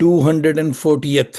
240th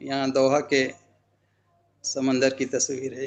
یہاں Doha کے سمندر کی تصویر ہے.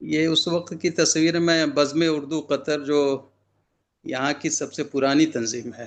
یہ اس وقت کی تصویر میں بزم اردو قطر جو یہاں کی سب سے پرانی تنظیم ہے.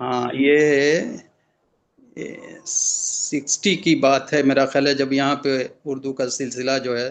ہاں، یہ 60 کی بات ہے میرا خیال ہے، جب یہاں پہ اردو کا سلسلہ جو ہے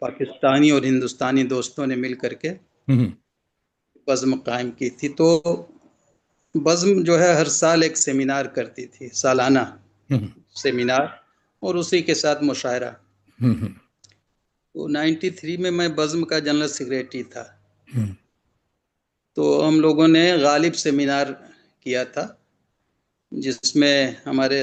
پاکستانی اور ہندوستانی دوستوں نے مل کر کے بزم قائم کی تھی. تو بزم جو ہے ہر سال ایک سیمینار کرتی تھی، سالانہ سیمینار، اور اسی کے ساتھ مشاعرہ. تو 93 میں میں بزم کا جنرل سیکریٹری تھا. تو ہم لوگوں نے غالب سیمینار کیا تھا، جس میں ہمارے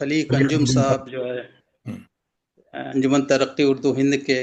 خلیق انجم صاحب جو ہے انجمن ترقی اردو ہند کے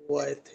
وہ آئے تھے.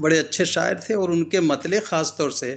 بڑے اچھے شاعر تھے، اور ان کے مطلع خاص طور سے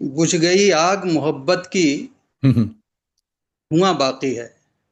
بجھ گئی آگ محبت کی، دھواں باقی ہے.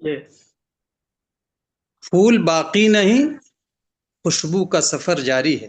یہ پھول باقی نہیں، خوشبو کا سفر جاری ہے.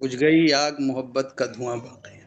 بجھ گئی آگ محبت کا دھواں باقی ہے.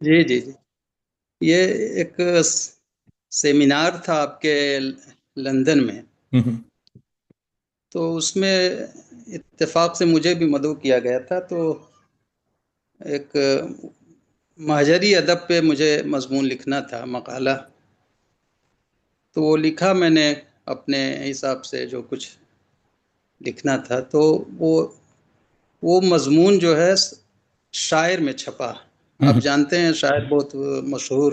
جی جی جی. یہ ایک سیمینار تھا آپ کے لندن میں. تو اس میں اتفاق سے مجھے بھی مدعو کیا گیا تھا. تو ایک مہاجری ادب پہ مجھے مضمون لکھنا تھا، مقالہ. تو وہ لکھا میں نے اپنے حساب سے جو کچھ لکھنا تھا. تو وہ مضمون جو ہے شاعر میں چھپا. آپ جانتے ہیں شاعر بہت مشہور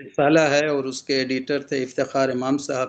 رسالہ ہے، اور اس کے ایڈیٹر تھے افتخار امام صاحب،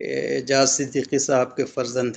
اعجاز صدیقی صاحب کے فرزند.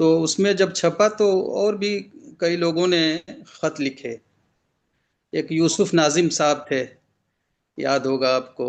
تو اس میں جب چھپا تو اور بھی کئی لوگوں نے خط لکھے. ایک یوسف ناظم صاحب تھے، یاد ہوگا آپ کو،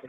تھے.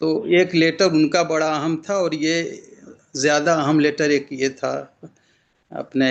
تو ایک لیٹر ان کا بڑا اہم تھا، اور یہ زیادہ اہم لیٹر ایک یہ تھا اپنے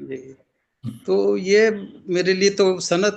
جی. تو یہ میرے لیے تو صنعت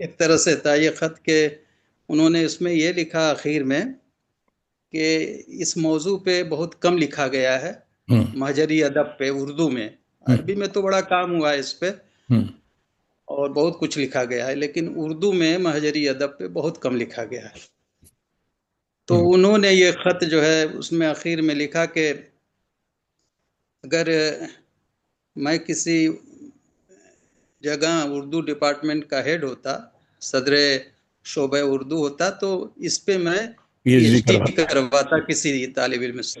ایک طرح سے تھا یہ خط، کہ انہوں نے اس میں یہ لکھا آخر میں کہ اس موضوع پہ بہت کم لکھا گیا ہے، مہاجری ادب پہ اردو میں. عربی میں تو بڑا کام ہوا ہے اس پہ، اور بہت کچھ لکھا گیا ہے، لیکن اردو میں مہاجری ادب پہ بہت کم لکھا گیا ہے. تو انہوں نے یہ خط جو ہے اس میں آخر میں لکھا کہ اگر میں کسی جگہ اردو ڈپارٹمنٹ کا ہیڈ ہوتا، صدر شعبہ اردو ہوتا، تو اس پہ میں P P H H D D کروا. کرواتا کسی طالب علم سے.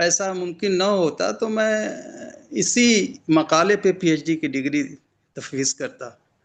ایسا ممکن نہ ہوتا تو میں اسی مقالے پہ پی ایچ ڈی کی ڈگری تفویض کرتا.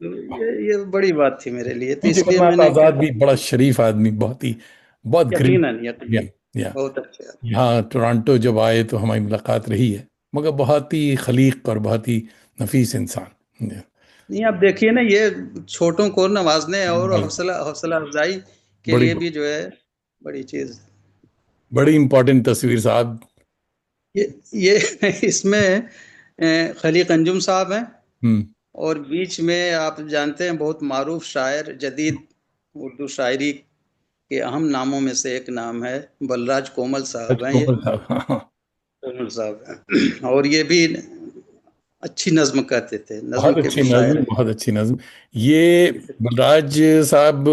تو یہ بڑی بات تھی میرے لیے. تو اس لیے جگن میں ناتھ نے آزاد بھی بڑا شریف آدمی, بہت ہی, بہت گریٹ. یقیناً یقیناً یا بہت اچھا. یہاں ٹورانٹو جب آئے تو ہماری ملاقات رہی ہے, مگر بہت ہی خلیق اور بہت ہی نفیس انسان. نہیں، آپ دیکھیے نا، یہ چھوٹوں کو نوازنے اور حوصلہ افزائی کے بڑی لیے بھی جو ہے بڑی چیز. بڑی امپورٹنٹ تصویر صاحب. یہ اس میں خلیق انجم صاحب ہیں، ہم. اور بیچ میں آپ جانتے ہیں بہت معروف شاعر، جدید اردو شاعری کے اہم ناموں میں سے ایک نام ہے بلراج کومل صاحب ہیں. یہ کومل صاحب, ہاں. کومل صاحب ہیں، اور یہ بھی اچھی نظم کہتے تھے، نظم بہت کے اچھی بھی شاعر نظم، ہیں. بہت اچھی نظم. یہ بلراج صاحب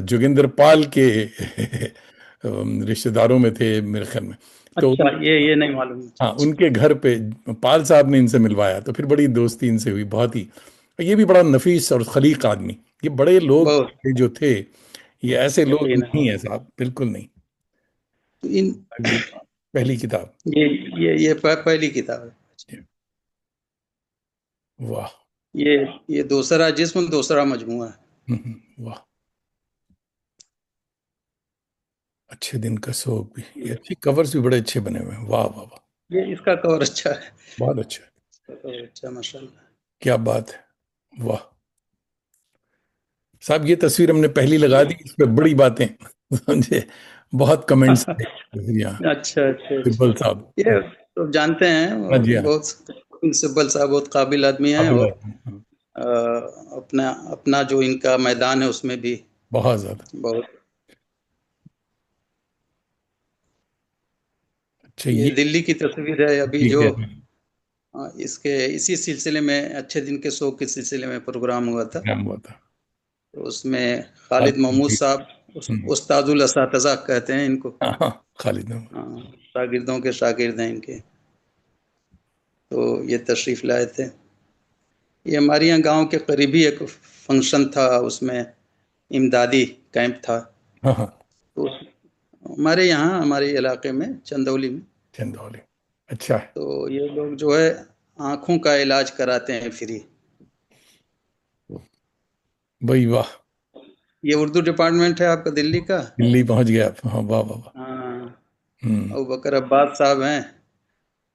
جوگندر پال کے رشتہ داروں میں تھے میرے خیال میں. تو اچھا، یہ نہیں معلوم. ہاں، ان کے گھر پہ پال صاحب نے ان سے ملوایا، تو پھر بڑی دوستی ان سے ہوئی بہت ہی. یہ بھی بڑا نفیس اور خلیق آدمی. یہ بڑے لوگ بہت جو تھے، یہ ایسے لوگ یقین ہے. نہیں ہیں صاحب، بالکل نہیں. ان یہ پہلی کتاب. یہ پہلی کتاب ہے. واہ. یہ دوسرا جسم، دوسرا مجموعہ ہے. واہ. اچھے دن کا سوگ بھی، یہ اچھے کورز بھی بڑے اچھے بنے ہوئے ہیں. واہ واہ واہ، یہ اس کا کور اچھا ہے. بہت اچھا. اچھا، ماشاء اللہ. کیا بات ہے. واہ صاحب، یہ تصویر ہم نے پہلی لگا دی، اس پہ بڑی باتیں سمجھے. بہت کمنٹس اچھا اچھا اچھا. سبل صاحب. یہ تو جانتے ہیں، ہاں جی، ہاں. بہت سبل صاحب بہت قابل آدمی ہیں، قابل اور آدمی. اپنا جو ان کا میدان ہے اس میں بھی بہت زیادہ. بہت. اچھا، یہ یہ دلی کی تصویر ہے ابھی ٹھیک جو ہے. اسی سلسلے میں اچھے دن کے سوگ کے سلسلے میں پروگرام ہوا تھا. نام ہوا تھا. تو اس میں خالد محمود صاحب، استاد الاساتذہ کہتے ہیں ان کو. ہاں، خالد نام. شاگردوں کے شاگرد ہیں ان کے. تو یہ تشریف لائے تھے. یہ ہمارے یہاں گاؤں کے قریبی ایک فنکشن تھا، اس میں امدادی کیمپ تھا. ہاں ہاں. تو ہمارے یہاں، ہمارے علاقے میں چندولی میں. چندولی. اچھا ہے. تو یہ لوگ جو ہے آنکھوں کا علاج کراتے ہیں فری. بھائی واہ. یہ اردو ڈپارٹمنٹ ہے آپ کا دلی کا. دلی پہنچ گیا آپ. ہاں، واہ واہ واہ. ہاں، ابوبکر عباس صاحب ہیں،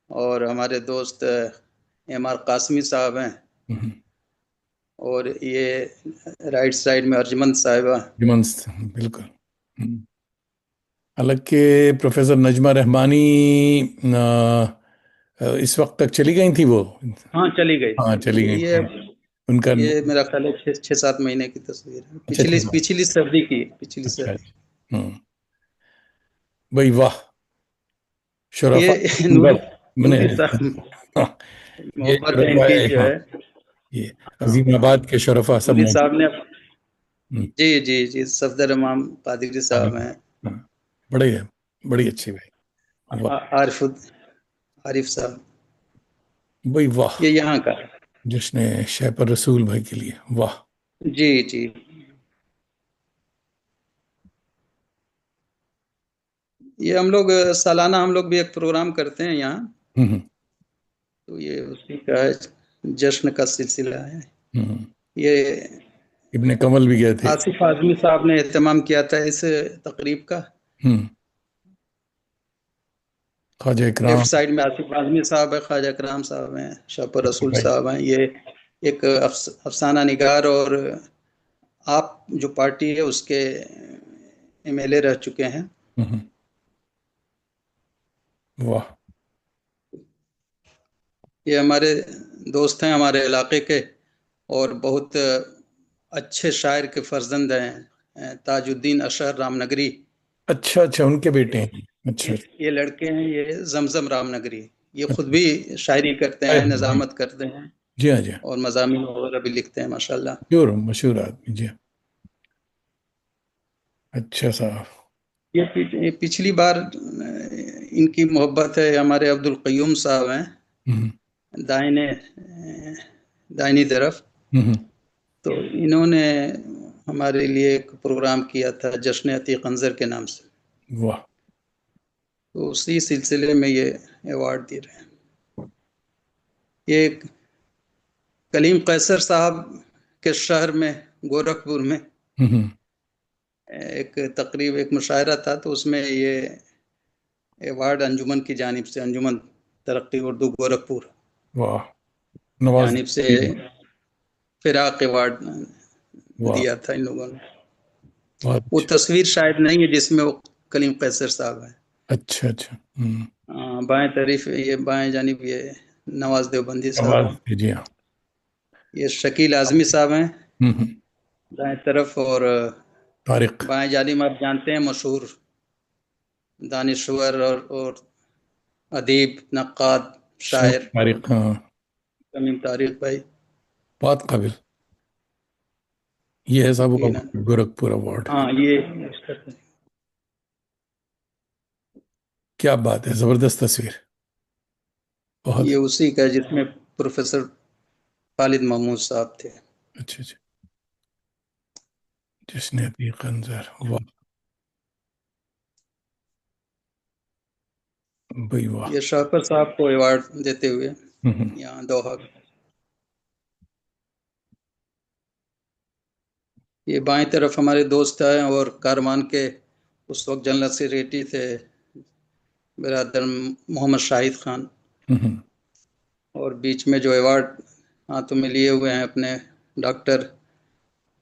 اور ہمارے دوست ایم آر قاسمی صاحب ہیں، اور یہ رائٹ سائڈ میں ارجمند صاحبہ. بالکل. حالانکہ پروفیسر نجمہ رحمانی اس وقت تک چلی گئی تھی وہ. ہاں، چلی گئی. ہاں، چلی گئی تھی. ان کا یہ میرا خیال ہے 6-7 مہینے کی تصویر ہے، اچھا. پچھلی سردی کی. پچھلی اچھا. سردی. بھائی واہ. شرفا. یہ نوری صاحب، ہاں، یہ محبت ہے ان شرفا کی ہے. جو ہاں، ہے. یہ عظیم آباد کے شرفا سب نوری صاحب نے ہوں. جی صفدر امام قادری صاحب ہیں. ہاں، بڑی اچھی بھائی. عارف صاحب. بھائی واہ. یہ یہاں کا. جشن شہ پر رسول بھائی کے لیے. واہ. جی. یہ ہم لوگ سالانہ بھی ایک پروگرام کرتے ہیں یہاں. تو یہ اسی کا جشن کا سلسلہ ہے. یہ ابن کمل بھی گئے تھے. آصف اعظمی صاحب نے اہتمام کیا تھا اس تقریب کا. خواجہ اکرام. لیفٹ سائڈ میں آصف اعظمی صاحب ہے، خواجہ اکرام صاحب ہیں، شاہ پر رسول صاحب ہیں. یہ ایک افسانہ نگار اور آپ جو پارٹی ہے اس کے ایم ایل اے رہ چکے ہیں. واہ. یہ ہمارے دوست ہیں، ہمارے علاقے کے، اور بہت اچھے شاعر کے فرزند ہیں، تاج الدین اشہر رام نگری. اچھا، ان کے بیٹے ہیں. اچھا. یہ لڑکے ہیں، یہ زمزم رام نگری. یہ خود بھی شاعری کرتے ہیں، نظامت کرتے ہیں. جی ہاں. اور مضامین وغیرہ بھی لکھتے ہیں ماشاءاللہ. مشہور آدمی. جی. اچھا صاحب. یہ پچھلی بار ان کی محبت ہے ہمارے عبد القیوم صاحب ہیں، دائنی طرف. تو انہوں نے ہمارے لیے ایک پروگرام کیا تھا جشن عتیق انظر کے نام سے. واہ. تو اسی سلسلے میں یہ ایوارڈ دے رہے ہیں. یہ کلیم قیصر صاحب کے شہر میں گورکھپور میں ایک تقریب، ایک مشاعرہ تھا. تو اس میں یہ ایوارڈ انجمن کی جانب سے، انجمن ترقی اردو گورکھپور جانب سے فراق ایوارڈ دیا تھا ان لوگوں نے. وہ تصویر شاید نہیں ہے جس میں وہ کلیم قیصر صاحب ہیں. اچھا. بائیں طرف، یہ بائیں جانب یہ نواز دیوبندی صاحب ہیں. جی ہاں. یہ شکیل اعظمی صاحب ہیں دائیں طرف. اور طارق. بائیں جانب آپ جانتے ہیں مشہور دانشور اور ادیب، نقاد شاعر طارق، ہاں تمیم طارق بھائی، بہت قابل. یہ ہے صاحب یقیناً. گورکھپور ایوارڈ. ہاں یہ کیا بات ہے، زبردست تصویر. بہت یہ اسی کا جس میں پروفیسر خالد محمود صاحب تھے. اچھا اچھا. جس نے ابھی خنزر، واہ بھائی واہ. یہ شاکر صاحب کو ایوارڈ دیتے ہوئے ہوں. یہاں دوحہ. یہ بائیں طرف ہمارے دوست ہیں اور کاروان کے اس وقت جنرل سیکریٹری تھے برادر محمد شاہد خان. ہوں. اور بیچ میں جو ایوارڈ ہاتھوں میں لیے ہوئے ہیں اپنے ڈاکٹر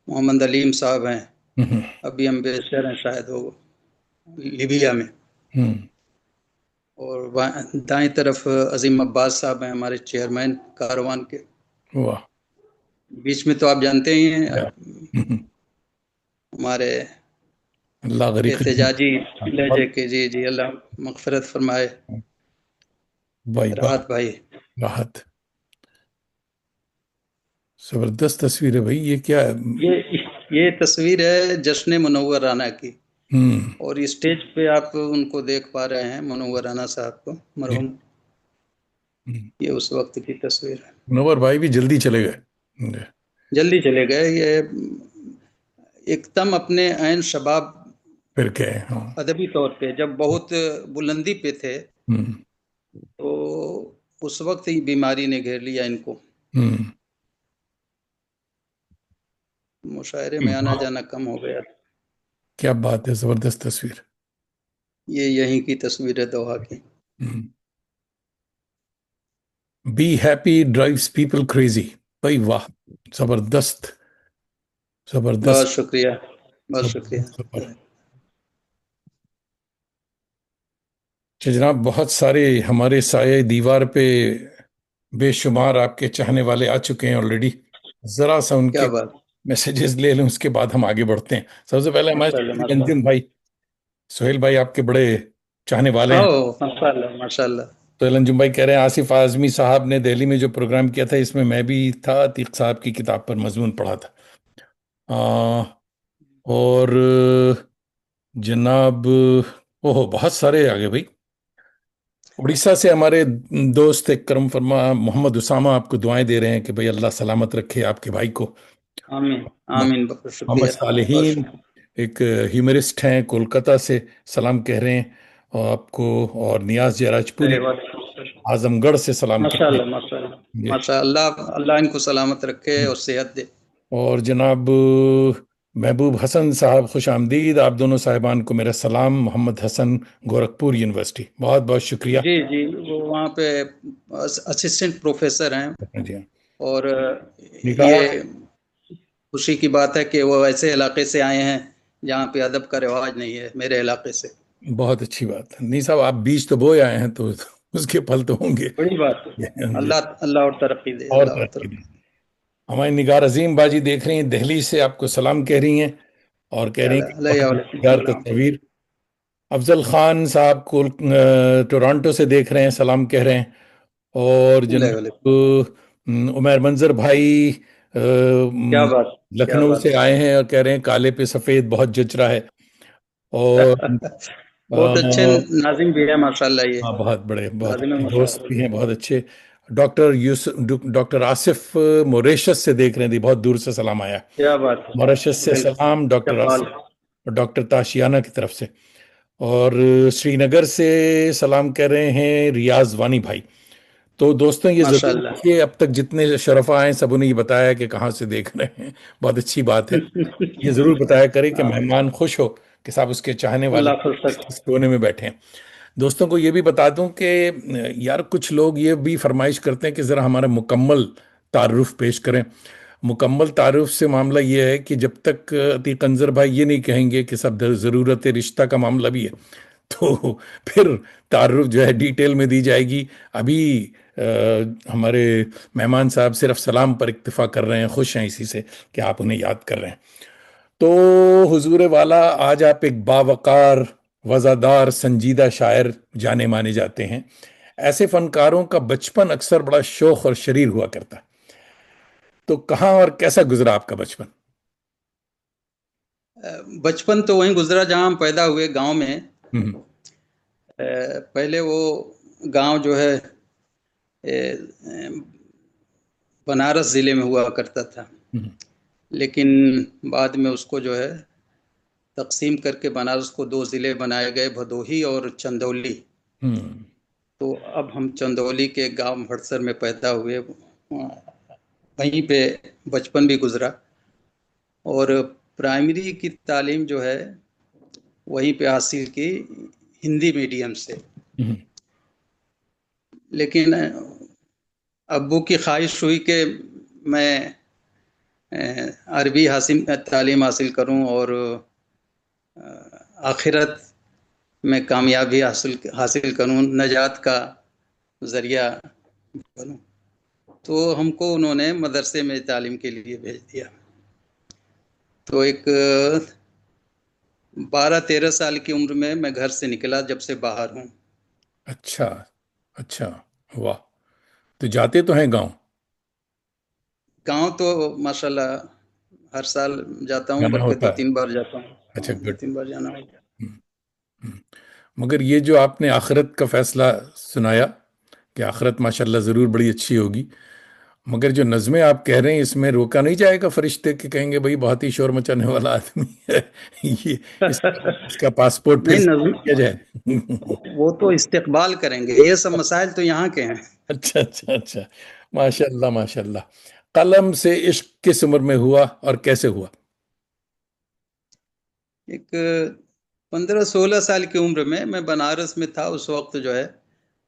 محمد علیم صاحب ہیں، ہوں. ابھی امبیسڈر ہیں شاید وہ لیبیا میں. ہوں. اور دائیں طرف عظیم عباس صاحب ہیں ہمارے چیئرمین کاروان کے. واہ. بیچ میں تو آپ جانتے ہی ہیں ہوں. ہمارے اللہ غریق احتجاجی لہجے کے، جی جی اللہ مغفرت فرمائے، بھائی راحت بھائی. راحت. زبردست تصویر ہے بھائی. یہ کیا ہے؟ یہ تصویر ہے جشن منور رانا کی. ہوں. اور اسٹیج پہ آپ ان کو دیکھ پا رہے ہیں منور رانا صاحب کو، مرحوم. یہ اس وقت کی تصویر ہے. منور بھائی بھی جلدی چلے گئے. جلدی چلے گئے. یہ ایک دم اپنے عین شباب پھر کیا ہے. ہاں. ادبی طور پہ جب بہت بلندی پہ تھے ہوں. تو اس وقت ہی بیماری نے گھیر لیا ان کو. ہوں. مشاعرے میں آنا جانا کم ہو گیا. کیا بات ہے، زبردست تصویر. یہ یہیں کی تصویر ہے دوحہ کی. Be happy drives people crazy. بھائی واہ، زبردست بہت زبردست. شکریہ، بہت شکریہ. جناب بہت سارے ہمارے سائے دیوار پہ بے شمار آپ کے چاہنے والے آ چکے ہیں آلریڈی. ذرا سا ان کیا کے بات. میسیجز لے لیں، اس کے بعد ہم آگے بڑھتے ہیں. سب سے پہلے ہمارے ماشاء اللہ انجم بھائی، سہیل بھائی آپ کے بڑے چاہنے والے ہیں. ماشاء اللہ ماشاء اللہ. تو انجم بھائی کہہ رہے ہیں آصف اعظمی صاحب نے دہلی میں جو پروگرام کیا تھا اس میں میں بھی تھا، عتیق صاحب کی کتاب پر مضمون پڑھا تھا. اور جناب اوہ بہت سارے آگے بھائی. اڑیسہ سے ہمارے دوست ایک کرم فرما محمد اسامہ آپ کو دعائیں دے رہے ہیں کہ بھئی اللہ سلامت رکھے آپ کے بھائی کو. آمین آمین. بہت محمد شکریہ. صالحین ایک ہیومرسٹ ہیں کولکتہ سے، سلام کہہ رہے ہیں آپ کو. اور نیاز جیراج پوری اعظم گڑھ سے سلام کہہ ماشاء رہے اللہ ماشاء اللہ ماشاء اللہ. اللہ ان کو سلامت رکھے اور صحت دے. اور جناب محبوب حسن صاحب خوش آمدید. آپ دونوں صاحبان کو میرا سلام. محمد حسن گورکھپور یونیورسٹی، بہت بہت شکریہ. جی جی وہ وہاں پہ اسسٹنٹ پروفیسر ہیں. جی اور نگار یہ خوشی کی بات ہے کہ وہ ایسے علاقے سے آئے ہیں جہاں پہ ادب کا رواج نہیں ہے، میرے علاقے سے. بہت اچھی بات ہے. نہیں صاحب آپ بیج تو بوئے آئے ہیں تو اس کے پھل تو ہوں گے. بڑی بات ہے. اللہ اور ترقی دے. اور اللہ اور ترقی ترقی. دے. ہماری نگار عظیم باجی دیکھ رہی ہیں دہلی سے، آپ کو سلام کہہ رہی ہیں اور کہہ رہی ہیں کہ علیہ بہت وعلیکم پیار السلام. تصویر. افضل خان صاحب کو ٹورانٹو سے دیکھ رہے ہیں، سلام کہہ رہے ہیں. اور علیہ وعلیکم. جناب عمیر منظر بھائی کیا بات کیا لکھنؤ بات. سے آئے ہیں اور کہہ رہے ہیں کالے پہ سفید بہت جچ رہا ہے. اور بہت اچھے ناظم بھی ہے ماشاء اللہ. یہ ہاں بہت بڑے، بہت ناظم اچھے ماشاء دوست بھی ہیں، بہت اچھے. ڈاکٹر آصف موریشس سے دیکھ رہے تھے، بہت دور سے سلام آیا. کیا بات ہے. موریشس سے سلام ڈاکٹر چپال. آصف اور ڈاکٹر تاشیانہ کی طرف سے. اور سری نگر سے سلام کہہ رہے ہیں ریاض وانی بھائی. تو دوستوں یہ ماشاء ضرور اللہ. کہ اب تک جتنے شرفا آئے سب نے یہ بتایا کہ کہاں سے دیکھ رہے ہیں. بہت اچھی بات ہے. یہ ضرور بتایا کرے کہ مہمان خوش ہو کہ صاحب اس کے چاہنے والے اللہ خوش رکھے. اس کونے میں بیٹھے ہیں. دوستوں کو یہ بھی بتا دوں کہ یار کچھ لوگ یہ بھی فرمائش کرتے ہیں کہ ذرا ہمارا مکمل تعارف پیش کریں. مکمل تعارف سے معاملہ یہ ہے کہ جب تک عتیق انظر بھائی یہ نہیں کہیں گے کہ سب ضرورت رشتہ کا معاملہ بھی ہے تو پھر تعارف جو ہے ڈیٹیل میں دی جائے گی. ابھی ہمارے مہمان صاحب صرف سلام پر اکتفا کر رہے ہیں، خوش ہیں اسی سے کہ آپ انہیں یاد کر رہے ہیں. تو حضور والا آج آپ ایک باوقار، وزادار، سنجیدہ شاعر جانے مانے جاتے ہیں. ایسے فنکاروں کا بچپن اکثر بڑا شوخ اور شریر ہوا کرتا ہے، تو کہاں اور کیسا گزرا آپ کا بچپن؟ بچپن تو وہیں گزرا جہاں ہم پیدا ہوئے، گاؤں میں۔ ہوں پہلے وہ گاؤں جو ہے بنارس ضلع میں ہوا کرتا تھا، ہوں لیکن بعد میں اس کو جو ہے تقسیم کر کے بنارس کو 2 ضلع بنائے گئے، بھدوہی اور چندولی۔ ہوں تو اب ہم چندولی کے گاؤں بھڑسر میں پیدا ہوئے، وہیں پہ بچپن بھی گزرا، اور پرائمری کی تعلیم جو ہے وہیں پہ حاصل کی، ہندی میڈیم سے۔ ہوں لیکن ابو کی خواہش ہوئی کہ میں عربی تعلیم حاصل کروں اور آخرت میں کامیابی حاصل کروں، نجات کا ذریعہ بنوں۔ تو ہم کو انہوں نے مدرسے میں تعلیم کے لیے بھیج دیا۔ تو ایک 12-13 سال کی عمر میں گھر سے نکلا، جب سے باہر ہوں۔ اچھا اچھا، واہ، تو جاتے تو ہیں گاؤں؟ گاؤں تو ماشاءاللہ ہر سال جاتا ہوں، جانا بلکہ ہوتا 2-3 بار جاتا ہوں۔ اچھا، دو گڈ۔ تین بار جانا ہوتا ہے۔ مگر یہ جو آپ نے آخرت کا فیصلہ سنایا کہ آخرت ماشاءاللہ ضرور بڑی اچھی ہوگی، مگر جو نظمیں آپ کہہ رہے ہیں اس میں روکا نہیں جائے گا فرشتے کہ کہیں گے بھائی بہت ہی شور مچانے والا آدمی ہے، یہ اس کا پاسپورٹ پھر نہیں، سے نظم کیا جائے؟ وہ تو استقبال کریں گے، یہ سب مسائل تو یہاں کے ہیں۔ اچھا اچھا اچھا، ماشاء اللہ ماشاء اللہ۔ قلم سے عشق کس عمر میں ہوا اور کیسے ہوا؟ ایک 15-16 سال کی عمر میں بنارس میں تھا، اس وقت جو ہے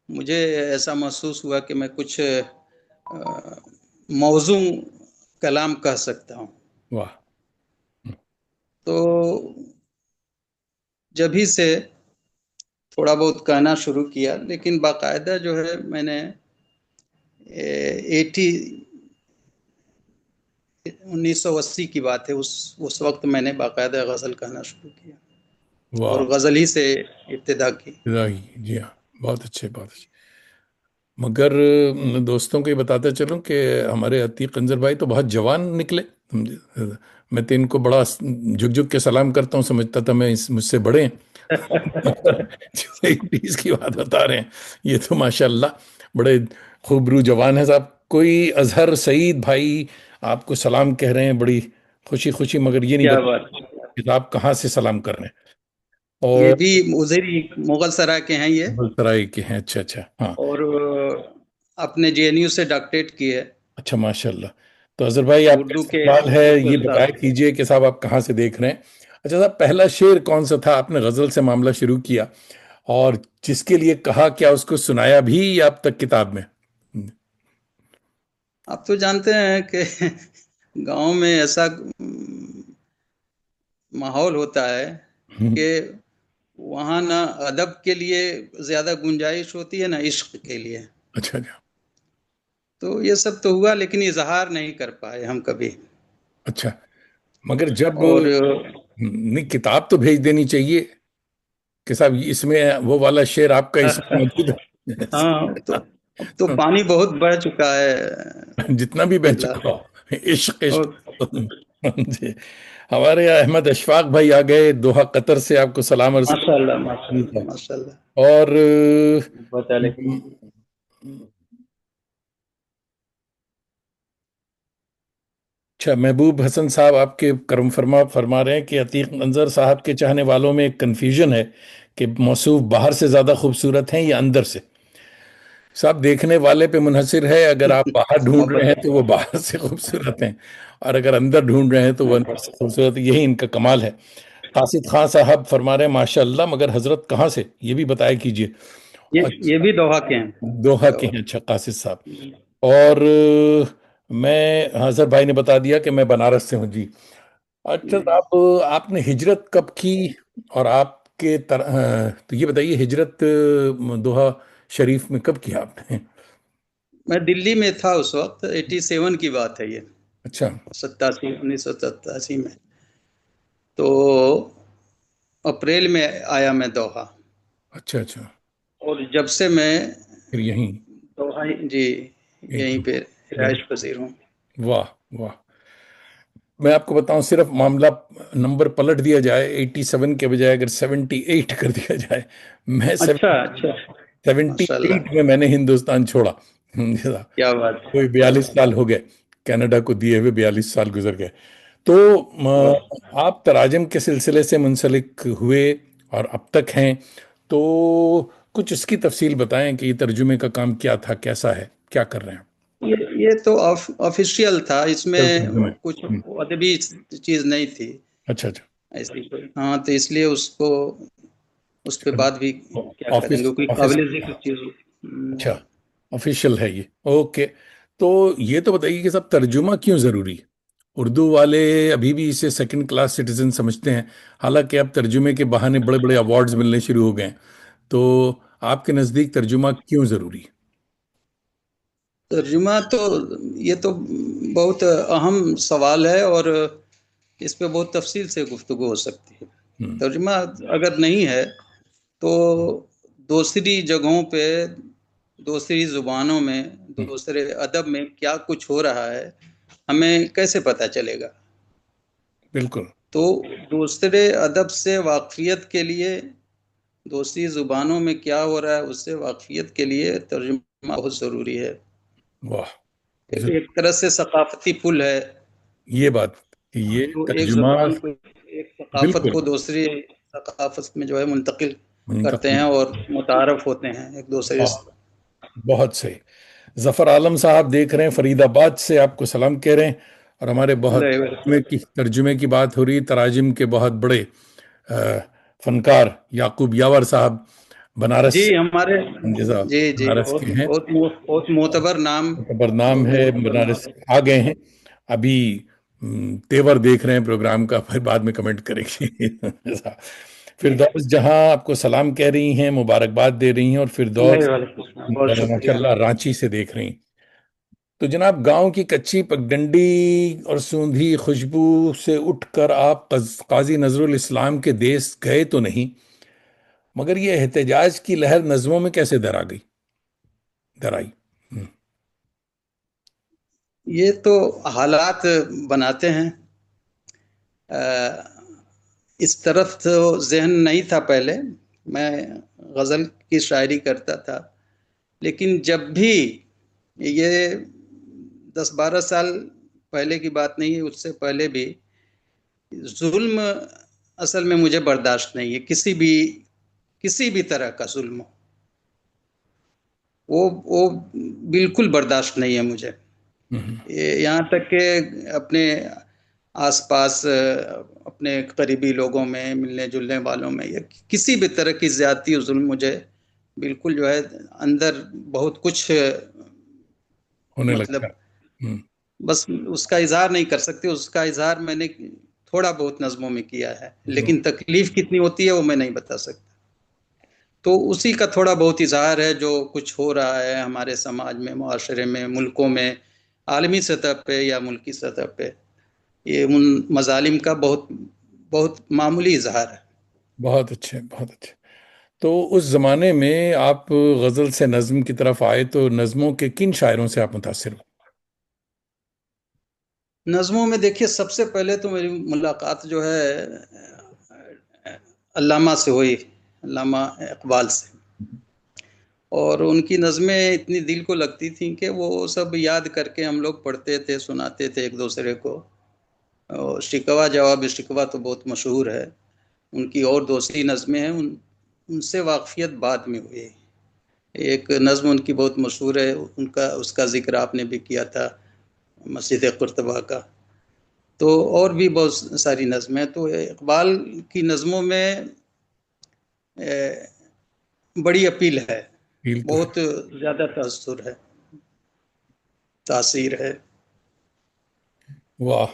مجھے ایسا محسوس ہوا کہ میں کچھ موزوں کلام کہہ سکتا ہوں۔ واہ۔ تو جبھی سے تھوڑا بہت کہنا شروع کیا، لیکن باقاعدہ جو ہے میں نے 1980 کی بات ہے، اس وقت میں نے باقاعدہ غزل کہنا شروع کیا، اور واہ، غزل ہی سے ابتدا کی۔ الہی، جی ہاں، بہت اچھے بہت اچھے۔ مگر دوستوں کو یہ بتاتا چلوں کہ ہمارے عتیق انضر بھائی تو بہت جوان نکلے۔ میں تو ان کو بڑا جھک جھک کے سلام کرتا ہوں، سمجھتا تھا مجھ سے بڑے ہیں، جو 80s کی بات بتا رہے ہیں، یہ تو ماشاءاللہ بڑے خوب رو جوان ہیں صاحب۔ کوئی اظہر سعید بھائی آپ کو سلام کہہ رہے ہیں بڑی خوشی خوشی، مگر یہ نہیں کیا بتا بات! کہ آپ کہاں سے سلام کر رہے ہیں۔ یہ اور بھی ادھر ہی مغل سرائے کے ہیں یہ، سرائی کے ہیں؟ اچھا اچھا، ہاں، اور اپنے JNU سے ڈاکٹریٹ کی ہے، اچھا ماشاء اللہ۔ تو اظہر بھائی آپ کا اردو کے استقبال ہے، یہ استاد۔ بتایا کیجئے کہ صاحب آپ کہاں سے دیکھ رہے ہیں۔ اچھا صاحب، پہلا شعر کون سا تھا؟ آپ نے غزل سے معاملہ شروع کیا، اور جس کے لیے کہا کیا اس کو سنایا بھی یا اب تک کتاب میں؟ آپ تو جانتے ہیں کہ گاؤں میں ایسا ماحول ہوتا ہے کہ وہاں نہ ادب کے لیے زیادہ گنجائش ہوتی ہے، نہ عشق کے لیے۔ اچھا اچھا تو یہ سب تو ہوا، لیکن اظہار نہیں کر پائے ہم کبھی۔ اچھا، مگر جب اور نہیں، کتاب تو بھیج دینی چاہیے کہ صاحب اس میں وہ والا شعر آپ کا اس میں موجود ہے۔ ہاں، تو اب تو پانی بہت بڑھ چکا ہے جتنا بھی بہہ قبلہ۔ چکا ہو، عشق اور عشق۔ جی، ہمارے یہاں احمد اشفاق بھائی آ گئے دوحہ قطر سے، آپ کو سلام عرض ماشاء اللہ، ماشاء کرتا اللہ، ہوں۔ ماشاء اللہ، اور بتا لے۔ اچھا، محبوب حسن صاحب آپ کے کرم فرما رہے ہیں کہ عتیق انظر صاحب کے چاہنے والوں میں ایک کنفیوژن ہے کہ موصوف باہر سے زیادہ خوبصورت ہیں یا اندر سے؟ صاحب دیکھنے والے پہ منحصر ہے، اگر آپ باہر ڈھونڈ رہے ہیں محبت۔ تو وہ باہر سے خوبصورت ہیں، اور اگر اندر ڈھونڈ رہے ہیں تو وہ اندر سے خوبصورت ہیں، یہی ان کا کمال ہے۔ قاصد خان صاحب فرما رہے ہیں ماشاء اللہ، مگر حضرت کہاں سے، یہ بھی بتایا کیجئے۔ یہ بھی دوحہ کے ہیں۔ دوحہ کے دوحہ۔ ہیں، اچھا قاصد صاحب۔ اور میں حضرت بھائی نے بتا دیا کہ میں بنارس سے ہوں جی۔ اچھا صاحب، آپ نے ہجرت کب کی؟ اور آپ کے تو یہ بتائیے ہجرت دوحہ شریف میں کب کیا آپ نے؟ میں دلی میں تھا اس وقت، 87 کی بات ہے یہ، اچھا 1987 میں۔ تو اپریل میں آیا میں دوحہ، اچھا اچھا اور جب سے میں پھر یہیں تو جی یہیں پہ رہائش پذیر ہوں. واہ واہ. میں آپ کو بتاؤں، صرف معاملہ نمبر پلٹ دیا جائے، 87 کے بجائے اگر 78 کر دیا جائے. میں اچھا اچھا، ماشاء اللہ، 78 میں نے ہندوستان چھوڑا. کیا بات ہے. کوئی 42 سال ہو گئے کینیڈا کو دیے ہوئے، 42 سال گزر گئے. تو واہ. آپ تراجم کے سلسلے سے منسلک ہوئے اور اب تک ہیں، تو کچھ اس کی تفصیل بتائیں کہ یہ ترجمے کا کام کیا تھا، کیسا ہے، کیا کر رہے ہیں. یہ تو آفیشیل تھا، اس میں ترجمے. کچھ ادبی چیز نہیں تھی اچھا اچھا. ایسی کوئی. ہاں تو اس لیے اس پہ بعد بھی کیا کریں آفس گے، کوئی آفس قابل ذکر چیز. اچھا، آفیشیل ہے یہ. اوکے. تو یہ تو بتائیے کہ سب ترجمہ کیوں ضروری؟ اردو والے ابھی بھی اسے سیکنڈ کلاس سٹیزن سمجھتے ہیں، حالانکہ اب ترجمے کے بہانے بڑے بڑے ایوارڈز ملنے شروع ہو گئے ہیں. تو آپ کے نزدیک ترجمہ کیوں ضروری؟ ترجمہ تو یہ تو بہت اہم سوال ہے، اور اس پہ بہت تفصیل سے گفتگو ہو سکتی ہے. ترجمہ اگر نہیں ہے تو دوسری جگہوں پہ، دوسری زبانوں میں، دوسرے ادب میں کیا کچھ ہو رہا ہے ہمیں کیسے پتہ چلے گا؟ بالکل. تو دوسرے ادب سے واقفیت کے لیے، دوسری زبانوں میں کیا ہو رہا ہے اس سے واقفیت کے لیے ترجمہ بہت ضروری ہے. واہ. ایک طرح سے ثقافتی پل ہے، یہ بات، یہ جو ایک ترجمہ زبان کو، ایک ثقافت بالکل کو دوسری ثقافت میں جو ہے منتقل کرتے منتقل. ہیں اور متعارف ہوتے ہیں ایک دوسرے سے. بہت صحیح. ظفر عالم صاحب دیکھ رہے ہیں فرید آباد سے، آپ کو سلام کہہ رہے ہیں. اور ہمارے بہت ترجمے کی بات ہو رہی، تراجم کے بہت بڑے فنکار یعقوب یاور صاحب بنارس، جی ہمارے، جی جی بنارس بہت کے ہیں. بہت بہت معتبر نام، معتبر نام بہت ہے، معتبر نام. بنارس آ گئے ہیں ابھی. تیور دیکھ رہے ہیں پروگرام کا، پھر بعد میں کمنٹ کریں گے. فردوس جہاں آپ کو سلام کہہ رہی ہیں، مبارکباد دے رہی ہیں. اور فردوس بہت ماشاء شکریہ. اللہ رانچی سے دیکھ رہی ہیں. تو جناب، گاؤں کی کچی پگڈنڈی اور سوندھی خوشبو سے اٹھ کر آپ قاضی نذر الاسلام کے دیس گئے تو نہیں، مگر یہ احتجاج کی لہر نظموں میں کیسے درائی؟ یہ تو حالات بناتے ہیں. اس طرف تو ذہن نہیں تھا پہلے. میں غزل کی شاعری کرتا تھا، لیکن جب بھی، یہ 10-12 سال پہلے کی بات نہیں ہے، اس سے پہلے بھی ظلم اصل میں مجھے برداشت نہیں ہے. کسی بھی طرح کا ظلم وہ بالکل برداشت نہیں ہے مجھے. یہاں تک کہ اپنے آس پاس، اپنے قریبی لوگوں میں، ملنے جلنے والوں میں، یا کسی بھی طرح کی زیادتی اور ظلم مجھے بالکل جو ہے اندر بہت کچھ، ہونے مطلب لگتا ہے. بس اس کا اظہار نہیں کر سکتے. اس کا اظہار میں نے تھوڑا بہت نظموں میں کیا ہے، لیکن تکلیف کتنی ہوتی ہے وہ میں نہیں بتا سکتا. تو اسی کا تھوڑا بہت اظہار ہے جو کچھ ہو رہا ہے ہمارے سماج میں، معاشرے میں، ملکوں میں، عالمی سطح پہ یا ملکی سطح پہ. یہ ان مظالم کا بہت بہت معمولی اظہار ہے. بہت اچھے، بہت اچھے. تو اس زمانے میں آپ غزل سے نظم کی طرف آئے، تو نظموں کے کن شاعروں سے آپ متاثر ہوئے؟ نظموں میں دیکھیے، سب سے پہلے تو میری ملاقات جو ہے علامہ سے ہوئی، علامہ اقبال سے. اور ان کی نظمیں اتنی دل کو لگتی تھیں کہ وہ سب یاد کر کے ہم لوگ پڑھتے تھے، سناتے تھے ایک دوسرے کو. اور شکوہ جواب شکوہ تو بہت مشہور ہے. ان کی اور دوسری نظمیں ہیں، ان سے واقفیت بعد میں ہوئی. ایک نظم ان کی بہت مشہور ہے، اس کا ذکر آپ نے بھی کیا تھا، مسجد قرطبہ کا. تو اور بھی بہت ساری نظمیں. تو اقبال کی نظموں میں بڑی اپیل ہے، فیل تو ہے. بہت زیادہ تاثیر ہے. واہ.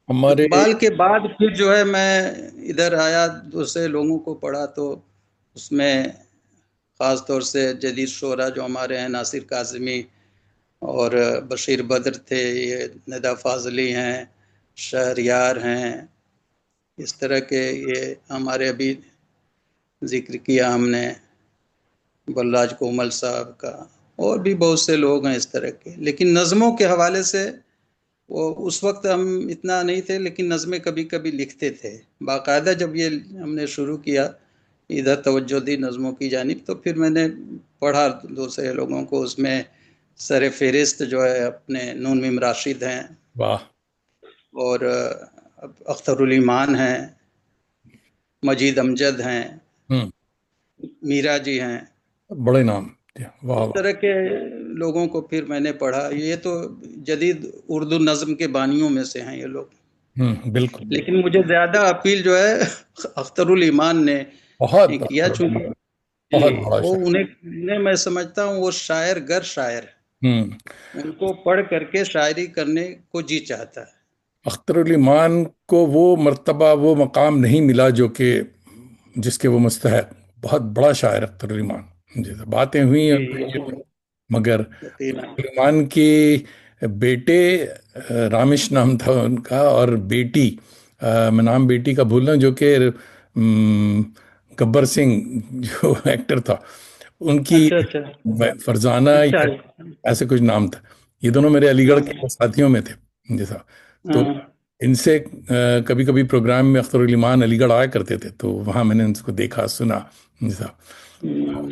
ہمارے اقبال کے بعد پھر جو ہے میں ادھر آیا، دوسرے لوگوں کو پڑھا، تو اس میں خاص طور سے جدید شعراء جو ہمارے ہیں، ناصر کاظمی اور بشیر بدر تھے، یہ ندا فاضلی ہیں، شہریار ہیں، اس طرح کے. یہ ہمارے ابھی ذکر کیا ہم نے بلراج کومل صاحب کا، اور بھی بہت سے لوگ ہیں اس طرح کے. لیکن نظموں کے حوالے سے وہ اس وقت ہم اتنا نہیں تھے، لیکن نظمیں کبھی کبھی لکھتے تھے باقاعدہ. جب یہ ہم نے شروع کیا ادھر توجہ دی نظموں کی جانب، تو پھر میں نے پڑھا دوسرے لوگوں کو. اس میں سر فہرست جو ہے اپنے نون میم راشد ہیں، واہ. اور اختر الایمان ہیں، مجید امجد ہیں، میرا جی ہیں، بڑے نام. واہ اس واہ. طرح کے لوگوں کو پھر میں نے پڑھا. یہ تو جدید اردو نظم کے بانیوں میں سے ہیں یہ لوگ. بالکل. لیکن مجھے زیادہ اپیل جو ہے اختر الایمان نے بہت کیا، چونکہ بہت جی بڑا وہ شاعر. انہیں میں سمجھتا ہوں وہ شاعر گر شاعر، ان کو پڑھ کر کے شاعری کرنے کو جی چاہتا ہے. اختر الایمان کو وہ مرتبہ، وہ مقام نہیں ملا جو کہ جس کے وہ مستحق. بہت بڑا شاعر اختر الایمان. جیسے باتیں ہوئی جی ہیں، مگر یقینا. سلیمان کے بیٹے رامش نام تھا ان کا، اور بیٹی میں نام بیٹی کا بھول رہا ہوں، جو کہ گبر سنگھ جو ایکٹر تھا ان کی اچھا اچھا فرزانہ اچھا. یا ایسے کچھ نام تھا. یہ دونوں میرے علی گڑھ ہاں کے ساتھیوں میں تھے جیسا. تو ہاں. ان سے کبھی کبھی پروگرام میں اختر الایمان علی گڑھ آیا کرتے تھے، تو وہاں میں نے ان کو دیکھا سنا جیسا.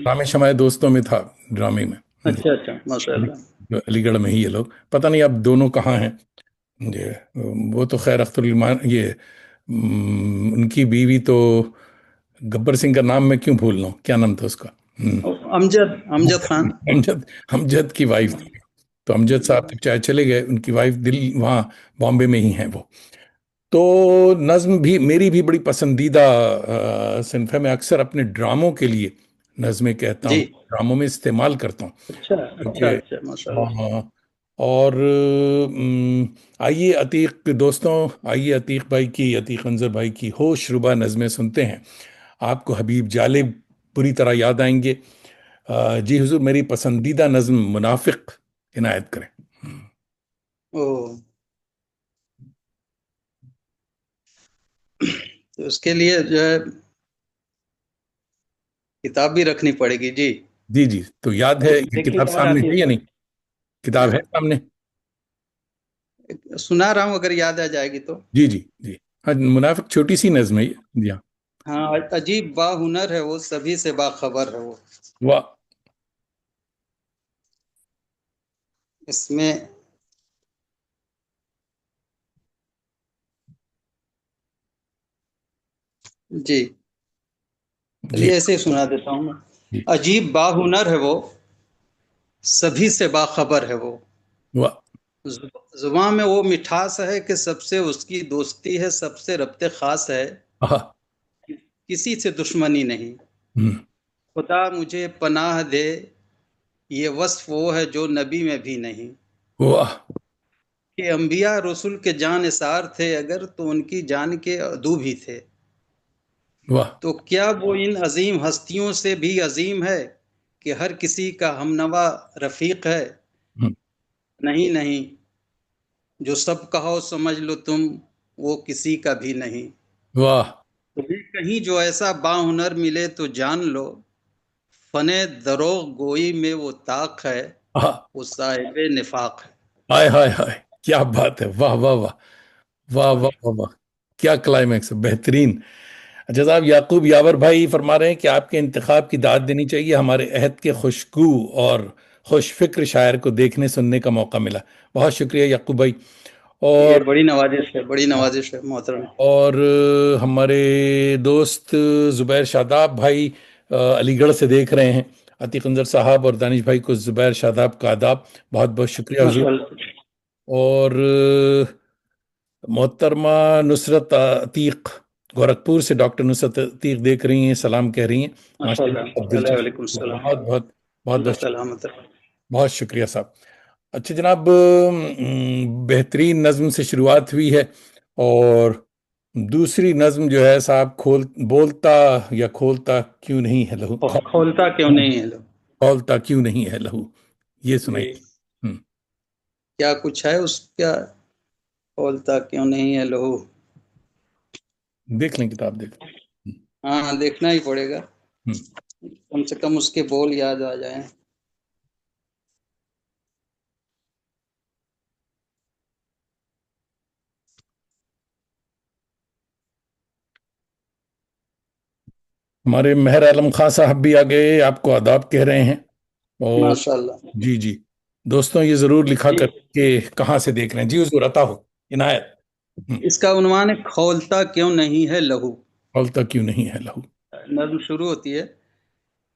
رامش ہمارے دوستوں میں تھا ڈرامے میں. اچھا اچھا ماشاء اللہ. علی گڑھ میں ہی یہ لوگ، پتہ نہیں اب دونوں کہاں ہیں. وہ تو خیر اختر الایمان یہ ان کی بیوی تو گبر سنگھ کا نام میں کیوں بھول رہا ہوں، کیا نام تھا اس کا؟ امجد خان. امجد کی وائف تھی. تو امجد صاحب تو چاہے چلے گئے، ان کی وائف دل وہاں بامبے میں ہی ہیں وہ. تو نظم بھی میری بھی بڑی پسندیدہ صنف ہے. میں اکثر اپنے ڈراموں کے لیے نظمیں کہتا ہوں، جی ڈراموں میں استعمال کرتا ہوں. اچھا اچھا کیونکہ اچھا ماشاء اللہ. اور آئیے عتیق دوستوں، آئیے عتیق بھائی کی، عتیق انظر بھائی کی ہوش ربا نظمیں سنتے ہیں. آپ کو حبیب جالب پوری طرح یاد آئیں گے. جی حضور، میری پسندیدہ نظم منافق عنایت کریں. او تو اس کے لیے جو ہے کتاب بھی رکھنی پڑے گی. جی جی جی. تو یاد ہے یہ دیکھیے کتاب کون سامنے آتی ہے یا نہیں؟ کتاب ہے سامنے؟ سنا رہا ہوں، اگر یاد آ جائے گی تو. جی جی جی. ہاں، منافق چھوٹی سی نظم ہے یہ. جی ہاں. ہاں، عجیب با ہنر ہے وہ، سبھی سے باخبر ہے وہ. واہ. اس میں جی جی چلیے ایسے ہی سنا دیتا ہوں میں. جی. عجیب با ہنر ہے وہ، سبھی سے باخبر ہے وہ. واہ. زباں میں وہ مٹھاس ہے کہ سب سے اس کی دوستی ہے، سب سے ربط خاص ہے، آہا. کسی سے دشمنی نہیں. ہم. خدا مجھے پناہ دے، یہ وصف وہ ہے جو نبی میں بھی نہیں. واہ. کہ انبیاء رسول کے جان نثار تھے اگر، تو ان کی جان کے عدو بھی تھے. واہ. تو کیا وہ ان عظیم ہستیوں سے بھی عظیم ہے کہ ہر کسی کا ہمنوا رفیق ہے؟ ہم. نہیں نہیں، جو سب کہو سمجھ لو تم، وہ کسی کا بھی نہیں. واہ. تمہیں کہیں جو ایسا با ہنر ملے تو جان لو، فن دروغ گوئی میں وہ طاق ہے، آہا. وہ صاحب نفاق ہے. ہائے ہائے ہائے، کیا بات ہے. واہ واہ واہ. واہ واہ واہ واہ. کیا کلائمیکس ہے، بہترین. جناب یعقوب یاور بھائی فرما رہے ہیں کہ آپ کے انتخاب کی داد دینی چاہیے. ہمارے عہد کے خوشگو اور خوش فکر شاعر کو دیکھنے سننے کا موقع ملا. بہت شکریہ یعقوب بھائی. یہ اور بڑی نوازش ہے، بڑی نوازش ہے محترم. اور ہمارے دوست زبیر شاداب بھائی علی گڑھ سے دیکھ رہے ہیں. عتیق انظر صاحب اور دانش بھائی کو زبیر شاداب کا آداب. بہت بہت شکریہ حضور. ماشاء اللہ. اور محترمہ نصرت عتیق گورکھپور سے، ڈاکٹر نصرت عتیق دیکھ رہی ہیں، سلام کہہ رہی ہیں. ماشاء اللہ. وعلیکم السلام. بہت بہت بہت اللہ بہت سلامت رہے. بہت شکریہ صاحب. اچھا جناب، بہترین نظم سے شروعات ہوئی ہے، اور دوسری نظم جو ہے صاحب، بولتا یا کھولتا کیوں نہیں ہے لہو. کھولتا کیوں نہیں ہے لوگ. کھولتا کیوں نہیں ہے لہو. یہ جی سنائیے. کیا کچھ ہے اس کا، کھولتا کیوں نہیں ہے لہو. دیکھ لیں، کتاب دیکھ لیں. ہاں دیکھنا ہی پڑے گا. کم سے کم اس کے بول یاد آ جائیں. ہمارے مہر عالم خان صاحب بھی آ گئے، آپ کو آداب کہہ رہے ہیں. اور ماشاء اللہ. جی جی دوستوں یہ ضرور لکھا جی، کر کہ کہاں سے دیکھ رہے ہیں. جی حضور عطا ہو عنایت. اس کا عنوان ہے کھولتا کیوں نہیں ہے لہو. کھولتا کیوں نہیں ہے لہو. نظم شروع ہوتی ہے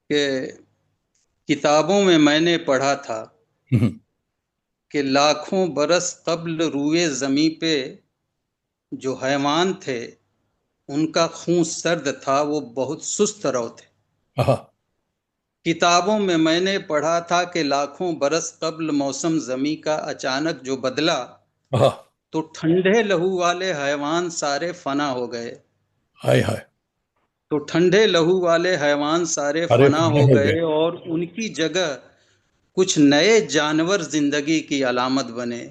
کہ کتابوں میں نے پڑھا تھا کہ لاکھوں برس قبل روئے زمیں پہ جو حیوان تھے ان کا خون سرد تھا، وہ بہت سست رو تھے. آہا کتابوں میں نے پڑھا تھا کہ لاکھوں برس قبل موسم زمیں کا اچانک جو بدلا آہا تو ٹھنڈے لہو والے حیوان سارے فنا ہو گئے. ہائے ہائے تو ٹھنڈے لہو والے حیوان سارے سارے فنا فنا ہو ہو گئے. گئے اور ان کی جگہ کچھ نئے جانور زندگی کی علامت بنے،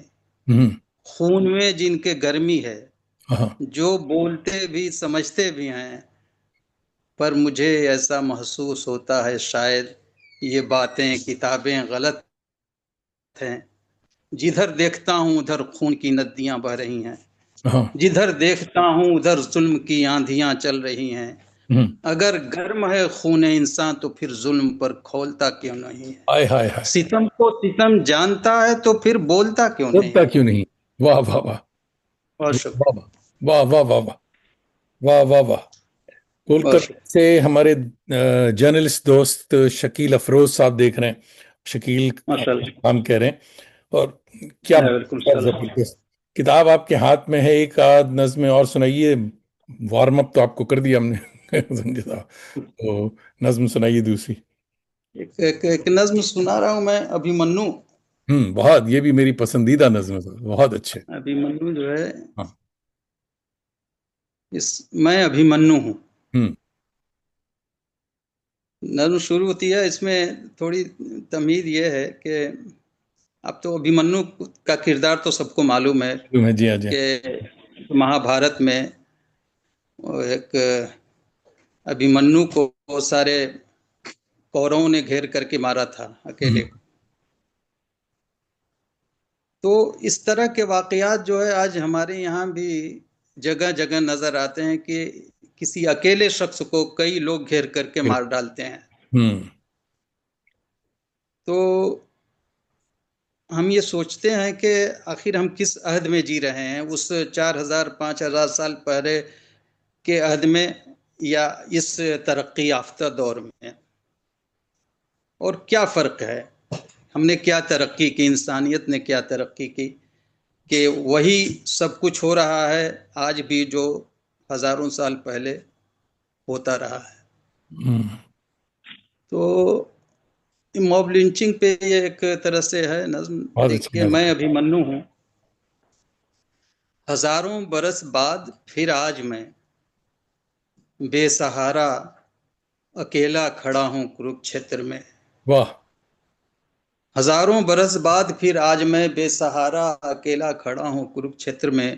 ہم، خون میں جن کے گرمی ہے، آہا جو بولتے بھی سمجھتے بھی ہیں. پر مجھے ایسا محسوس ہوتا ہے شاید یہ باتیں کتابیں غلط ہیں. جدھر دیکھتا ہوں ادھر خون کی ندیاں بہہ رہی ہیں، آہا جدھر دیکھتا ہوں ادھر ظلم کی آندھیاں چل رہی ہیں. ہم، اگر گرم ہے خون انسان تو پھر ظلم پر کھولتا کیوں نہیں ہے. ہائے ہائے ہائے ستم کو ستم جانتا ہے تو پھر بولتا کیوں نہیں بولتا ہے. کیوں نہیں. واہ واہ واہ بہت شکریہ. واہ واہ واہ واہ واہ واہ واہ واہ. بہت کولکتہ شکریہ. سے ہمارے جرنلسٹ دوست شکیل افروز صاحب دیکھ رہے ہیں. شکیل ماشاء اللہ. کام کہہ رہے ہیں. اور کیا وعلیکم السلام. زبردست کتاب آپ کے ہاتھ میں ہے. ایک آدھ نظمیں اور سنائیے. وارم اپ تو آپ کو کر دیا ہم نے سنجے صاحب، تو نظم سنائیے دوسری. ایک نظم سنا رہا ہوں میں، ابھی منو. بہت، یہ بھی میری پسندیدہ نظم ہے، بہت اچھے. ابھی منو جو ہے، ہاں میں ابھی منو ہوں. ہم، نظم شروع ہوتی ہے، اس میں تھوڑی تمہید یہ ہے کہ اب تو ابھیمنو کا کردار تو سب کو معلوم ہے جی ہاں جی کہ مہا بھارت میں ایک ابھیمنو کو بہت سارے کوروں نے گھیر کر کے مارا تھا اکیلے کو. تو اس طرح کے واقعات جو ہے آج ہمارے یہاں بھی جگہ جگہ نظر آتے ہیں کہ کسی اکیلے شخص کو کئی لوگ گھیر کر کے مار ڈالتے ہیں. تو ہم یہ سوچتے ہیں کہ آخر ہم کس عہد میں جی رہے ہیں، اس 4000 5000 سال پہلے کے عہد میں یا اس ترقی یافتہ دور میں، اور کیا فرق ہے. ہم نے کیا ترقی کی، انسانیت نے کیا ترقی کی کہ وہی سب کچھ ہو رہا ہے آج بھی جو ہزاروں سال پہلے ہوتا رہا ہے. تو موب لنچنگ پہ یہ ایک طرح سے ہے نظم. بہت اچھی دیکھیے، نظم. میں ابھی منو ہوں. ہزاروں برس بعد پھر آج میں بے سہارا اکیلا کھڑا ہوں کرکچھیتر میں. واہ. ہزاروں برس بعد پھر آج میں بے سہارا اکیلا کھڑا ہوں کرکچھیتر میں.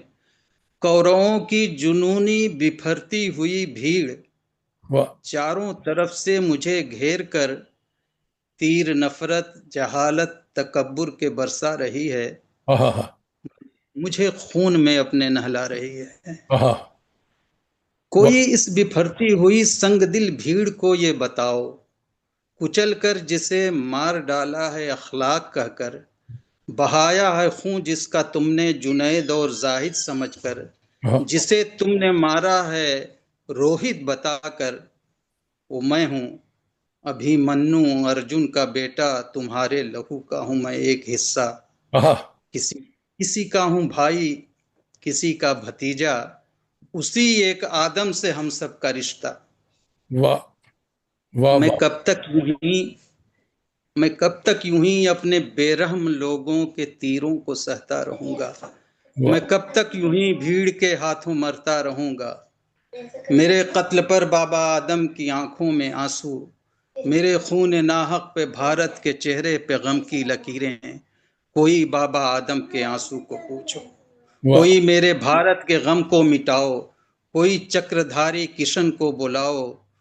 کوروں کی جنونی بپھرتی ہوئی بھیڑ واہ. چاروں طرف سے مجھے گھیر کر تیر نفرت جہالت تکبر کے برسا رہی ہے. آہا مجھے خون میں اپنے نہلا رہی ہے. آہا کوئی اس بپھرتی ہوئی سنگ دل بھیڑ کو یہ بتاؤ، کچل کر جسے مار ڈالا ہے اخلاق کہہ کر، بہایا ہے خون جس کا تم نے جنید اور زاہد سمجھ کر، آہا. جسے تم نے مارا ہے روہت بتا کر، وہ میں ہوں ابھی منو ارجن کا بیٹا، تمہارے لہو کا ہوں میں ایک حصہ. آہا. کسی کا ہوں بھائی، کسی کا بھتیجا، اسی ایک آدم سے ہم سب کا رشتہ. واہ واہ میں واہ. کب تک یوں ہی اپنے بے رحم لوگوں کے تیروں کو سہتا رہوں گا. میں کب تک یوں ہی بھیڑ کے ہاتھوں مرتا رہوں گا. میرے قتل پر بابا آدم کی آنکھوں میں آنسو، میرے خون ناحق پہ بھارت کے چہرے پہ غم کی لکیریں. کوئی بابا آدم کے آنسو کو پوچھو، واہ. کوئی میرے بھارت کے غم کو مٹاؤ، کوئی چکردھاری کشن کو بلاؤ،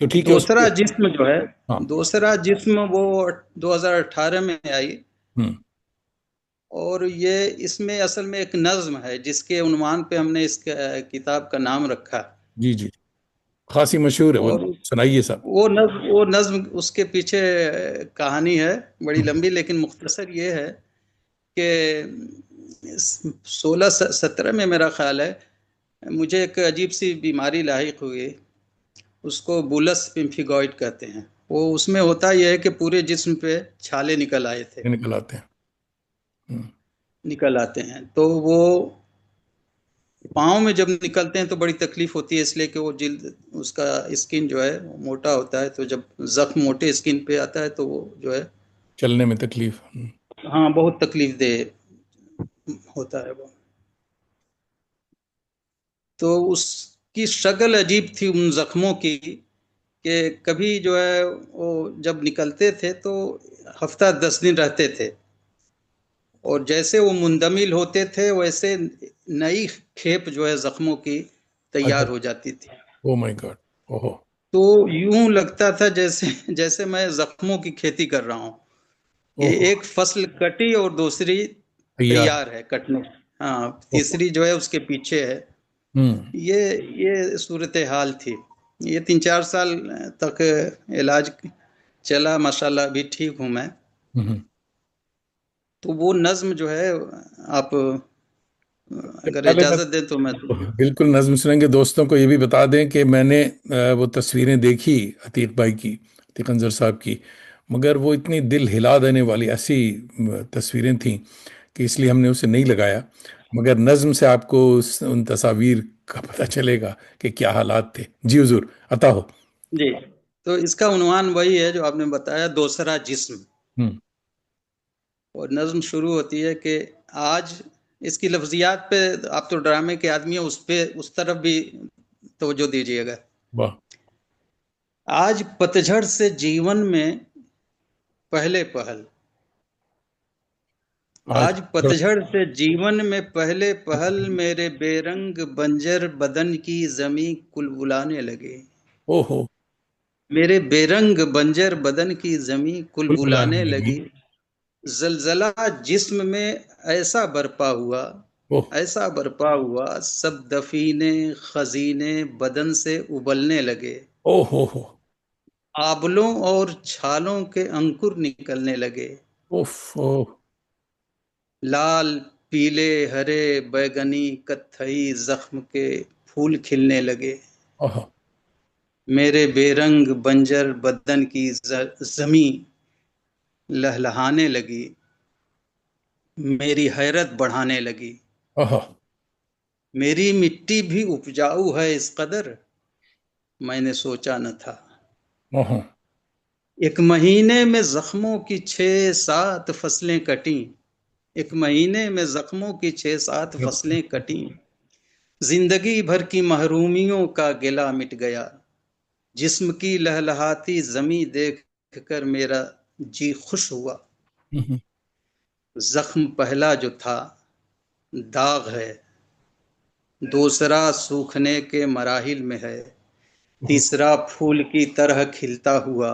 تو ٹھیک ہے اس دوسرا جسم جو ہے، ہاں دوسرا جسم وہ 2018 میں آئی، ہوں اور یہ اس میں اصل میں ایک نظم ہے جس کے عنوان پہ ہم نے اس کتاب کا نام رکھا. جی جی خاصی مشہور ہے وہ، اور سنائیے صاحب. وہ نظم اس کے پیچھے کہانی ہے بڑی ہوں، لمبی، لیکن مختصر یہ ہے کہ 1617 میں میرا خیال ہے مجھے ایک عجیب سی بیماری لاحق ہوئی. اس کو بولس پیمفیگوئڈ کہتے ہیں. وہ اس میں ہوتا یہ ہے کہ پورے جسم پہ چھالے نکل آئے تھے، یہ نکل آتے ہیں. ہوں، نکل آتے ہیں. تو وہ پاؤں میں جب نکلتے ہیں تو بڑی تکلیف ہوتی ہے، اس لیے کہ وہ جلد، اس کا اسکن جو ہے وہ موٹا ہوتا ہے. تو جب زخم موٹے اسکن پہ آتا ہے تو وہ جو ہے چلنے میں تکلیف. ہاں بہت تکلیف دہ ہوتا ہے وہ. تو اس کی شکل عجیب تھی ان زخموں کی، کہ کبھی جو ہے وہ جب نکلتے تھے تو ہفتہ 10 دن رہتے تھے، اور جیسے وہ مندمل ہوتے تھے ویسے نئی کھیپ جو ہے زخموں کی تیار ہو جاتی تھی. او مائی گاڈ. اوہو. تو یوں لگتا تھا جیسے میں زخموں کی کھیتی کر رہا ہوں، کہ اوہو ایک فصل کٹی اور دوسری تیار. تیار ہے کٹنے. ہاں اوہو. تیسری جو ہے اس کے پیچھے ہے. ہوں یہ صورتحال تھی. یہ 3-4 سال تک علاج چلا، ماشاءاللہ ابھی ٹھیک ہوں میں. ہوں. تو وہ نظم جو ہے آپ اگر پہلے میں اجازت دیں تو میں بالکل نظم سنیں گے. دوستوں کو یہ بھی بتا دیں کہ میں نے وہ تصویریں دیکھی عتیق بھائی کی، عتیق انظر صاحب کی، مگر وہ اتنی دل ہلا دینے والی ایسی تصویریں تھیں کہ اس لیے ہم نے اسے نہیں لگایا. مگر نظم سے آپ کو ان تصاویر کا پتہ چلے گا کہ کیا حالات تھے. جی حضور عطا ہو. جی. تو اس کا عنوان وہی ہے جو آپ نے بتایا، دوسرا جسم. ہوں اور نظم شروع ہوتی ہے کہ آج، اس کی لفظیات پہ آپ تو ڈرامے کے آدمی ہیں، اس طرف بھی توجہ دیجیے گا. واہ. آج پتجھڑ سے جیون میں پہلے پہل، آج پتجھڑ سے جیون میں پہلے پہل، میرے بے رنگ بنجر بدن کی زمیں کل بلانے لگے. اوہو. میرے بے رنگ بنجر بدن کی زمیں کل کل بلانے بلانے لگی. لگی. زلزلہ جسم میں ایسا برپا ہوا، اوہ. ایسا برپا ہوا، سب دفینے خزینے بدن سے ابلنے لگے. اوہو ہو. آبلوں اور چھالوں کے انکر نکلنے لگے. اوف اوہ. لال پیلے ہرے بیگنی کتھئی زخم کے پھول کھلنے لگے. اوہ. میرے بے رنگ بنجر بدن کی زمیں لہلہانے لگی، میری حیرت بڑھانے لگی. اوہ. میری مٹی بھی اپجاؤ ہے اس قدر، میں نے سوچا نہ تھا. اوہ. ایک مہینے میں زخموں کی 6-7 فصلیں کٹیں. ایک مہینے میں زخموں کی 6-7 فصلیں کٹیں. زندگی بھر کی محرومیوں کا گلہ مٹ گیا. جسم کی لہلہاتی زمیں دیکھ کر میرا جی خوش ہوا. زخم پہلا جو تھا داغ ہے، دوسرا سوکھنے کے مراحل میں ہے، تیسرا پھول کی طرح کھلتا ہوا،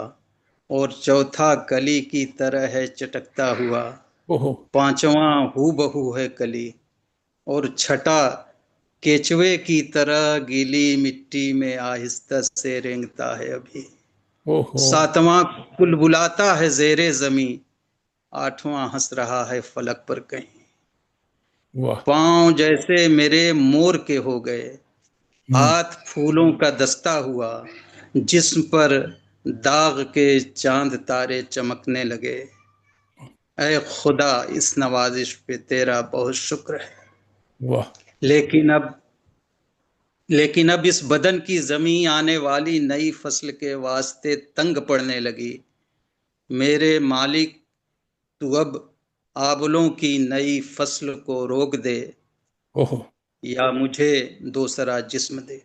اور چوتھا کلی کی طرح ہے چٹکتا ہوا. اوہ. پانچواں ہو بہو ہے کلی، اور چھٹا کیچوے کی طرح گیلی مٹی میں آہستہ سے رینگتا ہے ابھی. اوہو. ساتواں کل بلاتا ہے زیر زمیں، آٹھواں ہنس رہا ہے فلک پر کہیں. واہ. پاؤں جیسے میرے مور کے ہو گئے، ہاتھ پھولوں کا دستہ ہوا، جسم پر داغ کے چاند تارے چمکنے لگے. اے خدا اس نوازش پہ تیرا بہت شکر ہے. واہ. لیکن اب اس بدن کی زمین آنے والی نئی فصل کے واسطے تنگ پڑنے لگی. میرے مالک تو اب آبلوں کی نئی فصل کو روک دے، اوہ. یا مجھے دوسرا جسم دے.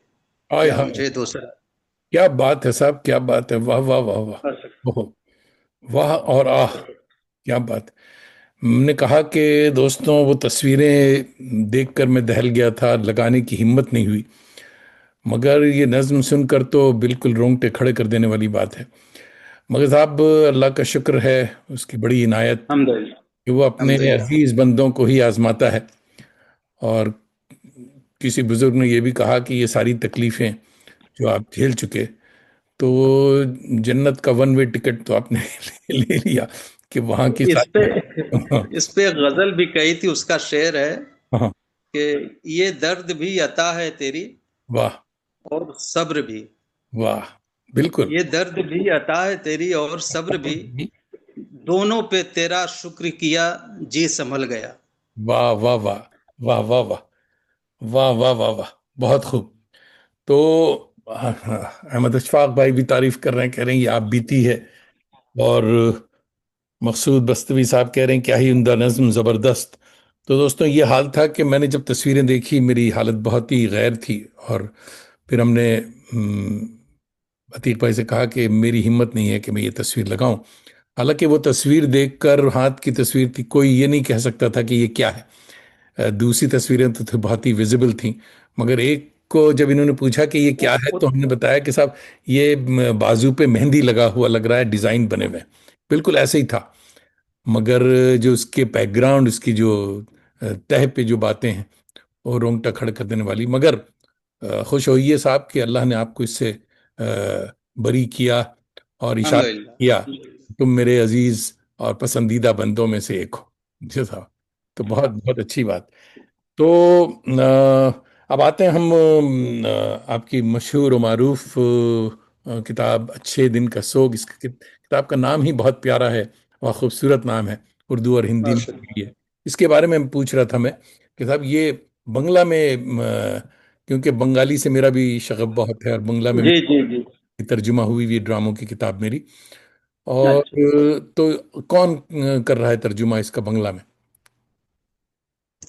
آئے یا ہائے. مجھے دوسرا. کیا بات ہے صاحب، کیا بات ہے. واہ واہ واہ واہ. اوہ. واہ اور آہ. کیا بات. ہم نے کہا کہ دوستوں وہ تصویریں دیکھ کر میں دہل گیا تھا، لگانے کی ہمت نہیں ہوئی. مگر یہ نظم سن کر تو بالکل رونگٹے کھڑے کر دینے والی بات ہے. مگر صاحب اللہ کا شکر ہے اس کی بڑی عنایت الحمدللہ کہ وہ اپنے الحمدللہ. عزیز بندوں کو ہی آزماتا ہے. اور کسی بزرگ نے یہ بھی کہا کہ یہ ساری تکلیفیں جو آپ جھیل چکے تو جنت کا ون وے ٹکٹ تو آپ نے لے لیا کہ وہاں کی اس پہ ساری. اس پہ غزل بھی کہی تھی، اس کا شعر ہے ہاں. کہ یہ درد بھی عطا ہے تیری واہ اور صبر بھی. واہ بالکل. یہ درد بھی عطا ہے تیری اور صبر بھی، دونوں پہ تیرا شکر کیا جی سنبھل گیا. واہ واہ واہ واہ واہ واہ واہ واہ واہ واہ بہت خوب. تو احمد اشفاق بھائی بھی تعریف کر رہے ہیں، کہہ رہے ہیں یہ آپ بیتی ہے. اور مقصود بستوی صاحب کہہ رہے ہیں کیا ہی عمدہ نظم، زبردست. تو دوستوں یہ حال تھا کہ میں نے جب تصویریں دیکھی میری حالت بہت ہی غیر تھی. اور پھر ہم نے عتیق بھائی سے کہا کہ میری ہمت نہیں ہے کہ میں یہ تصویر لگاؤں. حالانکہ وہ تصویر دیکھ کر ہاتھ کی تصویر تھی، کوئی یہ نہیں کہہ سکتا تھا کہ یہ کیا ہے. دوسری تصویریں تو بہت ہی ویزیبل تھیں. مگر ایک کو جب انہوں نے پوچھا کہ یہ کیا ہے تو ہم نے بتایا کہ صاحب یہ بازو پہ مہندی لگا ہوا لگ رہا ہے، ڈیزائن بنے ہوئے. بالکل ایسے ہی تھا. مگر جو اس کے بیک گراؤنڈ، اس کی جو تہ پہ جو باتیں ہیں وہ رونگٹا کھڑا کر دینے والی. مگر خوش ہوئیے صاحب کہ اللہ نے آپ کو اس سے بری کیا اور اشارہ کیا تم میرے عزیز اور پسندیدہ بندوں میں سے ایک ہو. جی صاحب تو بہت بہت اچھی بات. تو اب آتے ہیں ہم آپ کی مشہور و معروف کتاب اچھے دن کا سوگ. اس کتاب کا نام ہی بہت پیارا ہے اور خوبصورت نام ہے، اردو اور ہندی میں بھی ہے. اس کے بارے میں پوچھ رہا تھا میں کہ صاحب یہ بنگلہ میں، کیونکہ بنگالی سے میرا بھی شغف بہت ہے اور بنگلہ میں جی جی جی. ترجمہ ہوئی ہوئی ڈراموں کی کتاب میری. اور اچھا. تو کون کر رہا ہے ترجمہ اس کا بنگلہ میں؟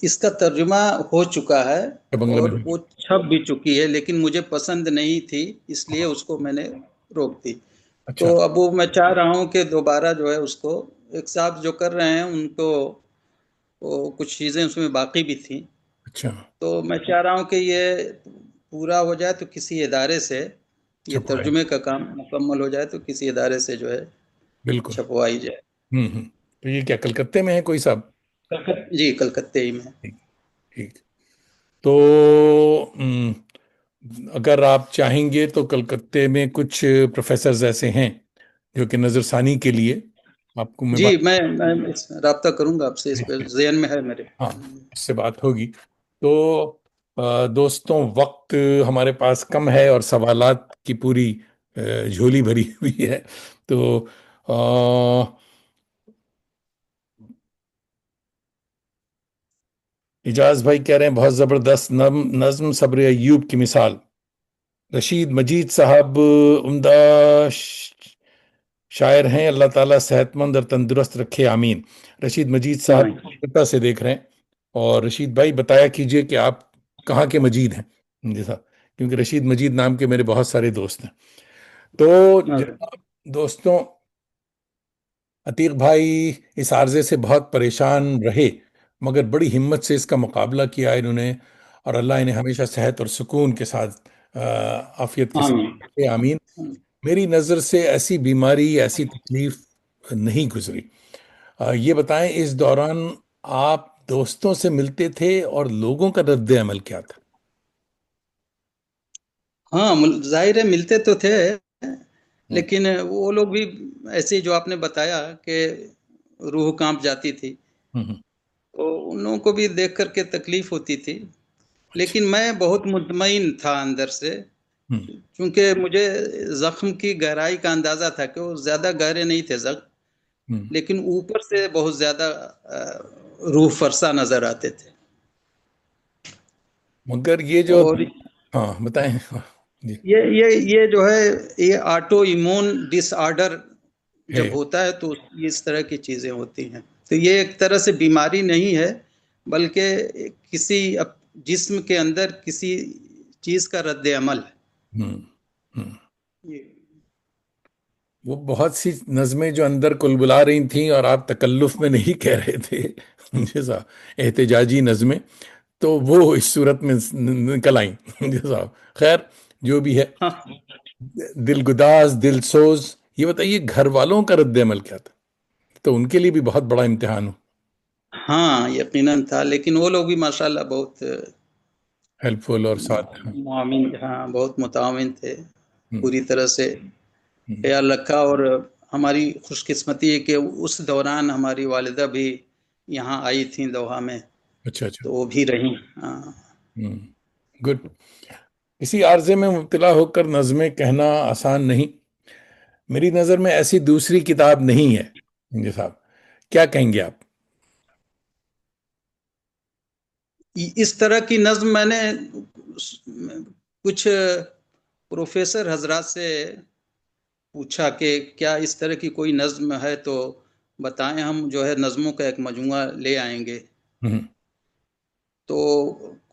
اس کا ترجمہ ہو چکا ہے بنگلہ اور میں وہ چھپ بھی چکی ہے، لیکن مجھے پسند نہیں تھی اس لیے اس کو میں نے روک دی. تو اچھا اب وہ میں چاہ رہا ہوں کہ دوبارہ جو ہے اس کو، ایک صاحب جو کر رہے ہیں ان کو وہ کچھ چیزیں اس میں باقی بھی تھیں، اچھا تو میں چاہ رہا ہوں کہ یہ پورا ہو جائے تو کسی ادارے سے یہ چھپائے. ترجمے کا کام مکمل ہو جائے تو کسی ادارے سے جو ہے بالکل. چھپوائی جائے. تو یہ کیا کلکتے میں ہے کوئی صاحب؟ جی کلکتے ہی میں. ٹھیک ٹھیک. تو اگر آپ چاہیں گے تو کلکتے میں کچھ پروفیسرز ایسے ہیں جو کہ نظر ثانی کے لیے آپ کو میں جی بات. میں رابطہ کروں گا آپ سے، اس پہ ذہن میں ہے میرے. ہاں اس سے بات ہوگی. تو دوستوں وقت ہمارے پاس کم ہے اور سوالات کی پوری جھولی بھری ہوئی ہے. تو اجاز بھائی کہہ رہے ہیں بہت زبردست نظم صبر ایوب کی مثال. رشید مجید صاحب عمدہ شاعر ہیں، اللہ تعالیٰ صحت مند اور تندرست رکھے، آمین. رشید مجید صاحب کلکتہ سے دیکھ رہے ہیں. اور رشید بھائی بتایا کیجئے کہ آپ کہاں کے مجید ہیں. جی صاحب کیونکہ رشید مجید نام کے میرے بہت سارے دوست ہیں. تو جناب دوستوں عتیق بھائی اس عارضے سے بہت پریشان رہے مگر بڑی ہمت سے اس کا مقابلہ کیا انہوں نے، اور اللہ انہیں ہمیشہ صحت اور سکون کے ساتھ عافیت کے ساتھ، آمین. میری نظر سے ایسی بیماری، ایسی تکلیف نہیں گزری. یہ بتائیں اس دوران آپ دوستوں سے ملتے تھے اور لوگوں کا رد عمل کیا تھا؟ ہاں ظاہر ہے ملتے تو تھے، لیکن وہ لوگ بھی ایسے جو آپ نے بتایا کہ روح کانپ جاتی تھی، تو ان لوگوں کو بھی دیکھ کر کے تکلیف ہوتی تھی. لیکن میں بہت مطمئن تھا اندر سے، چونکہ مجھے زخم کی گہرائی کا اندازہ تھا کہ وہ زیادہ گہرے نہیں تھے زخم، لیکن اوپر سے بہت زیادہ روح فرسا نظر آتے تھے. مگر یہ جو اور ہاں بتائیں. جی یہ جو ہے یہ آٹو ایمون ڈس آرڈر ہے. جب ہوتا ہے تو اس طرح کی چیزیں ہوتی ہیں. تو یہ ایک طرح سے بیماری نہیں ہے بلکہ کسی جسم کے اندر کسی چیز کا رد عمل ہے. وہ بہت سی نظمیں جو اندر کلبلا رہی تھیں اور آپ تکلف میں نہیں کہہ رہے تھے جیسا احتجاجی نظمیں، تو وہ اس صورت میں نکل آئیں. جیسا خیر جو بھی ہے، ہاں دل گداز دل سوز، یہ بتائیے گھر والوں کا رد عمل کیا تھا؟ تو ان کے لیے بھی بہت بڑا امتحان ہو. ہاں یقیناً تھا، لیکن وہ لوگ بھی ماشاءاللہ بہت ہیلپ فل اور ساتھ. معاون، ہاں بہت متعاون تھے، ہوں، پوری طرح سے ہوں، خیال رکھا۔ اور ہماری خوش قسمتی ہے کہ اس دوران ہماری والدہ بھی یہاں آئی تھیں دوحہ میں، اچھا اچھا. تو وہ بھی رہیں۔ ہاں گڈ. اسی عارضے میں مبتلا ہو کر نظمیں کہنا آسان نہیں. میری نظر میں ایسی دوسری کتاب نہیں ہے. جی صاحب، کیا کہیں گے آپ؟ اس طرح کی نظم میں نے کچھ پروفیسر حضرات سے پوچھا کہ کیا اس طرح کی کوئی نظم ہے تو بتائیں، ہم جو ہے نظموں کا ایک مجموعہ لے آئیں گے۔ ہوں، تو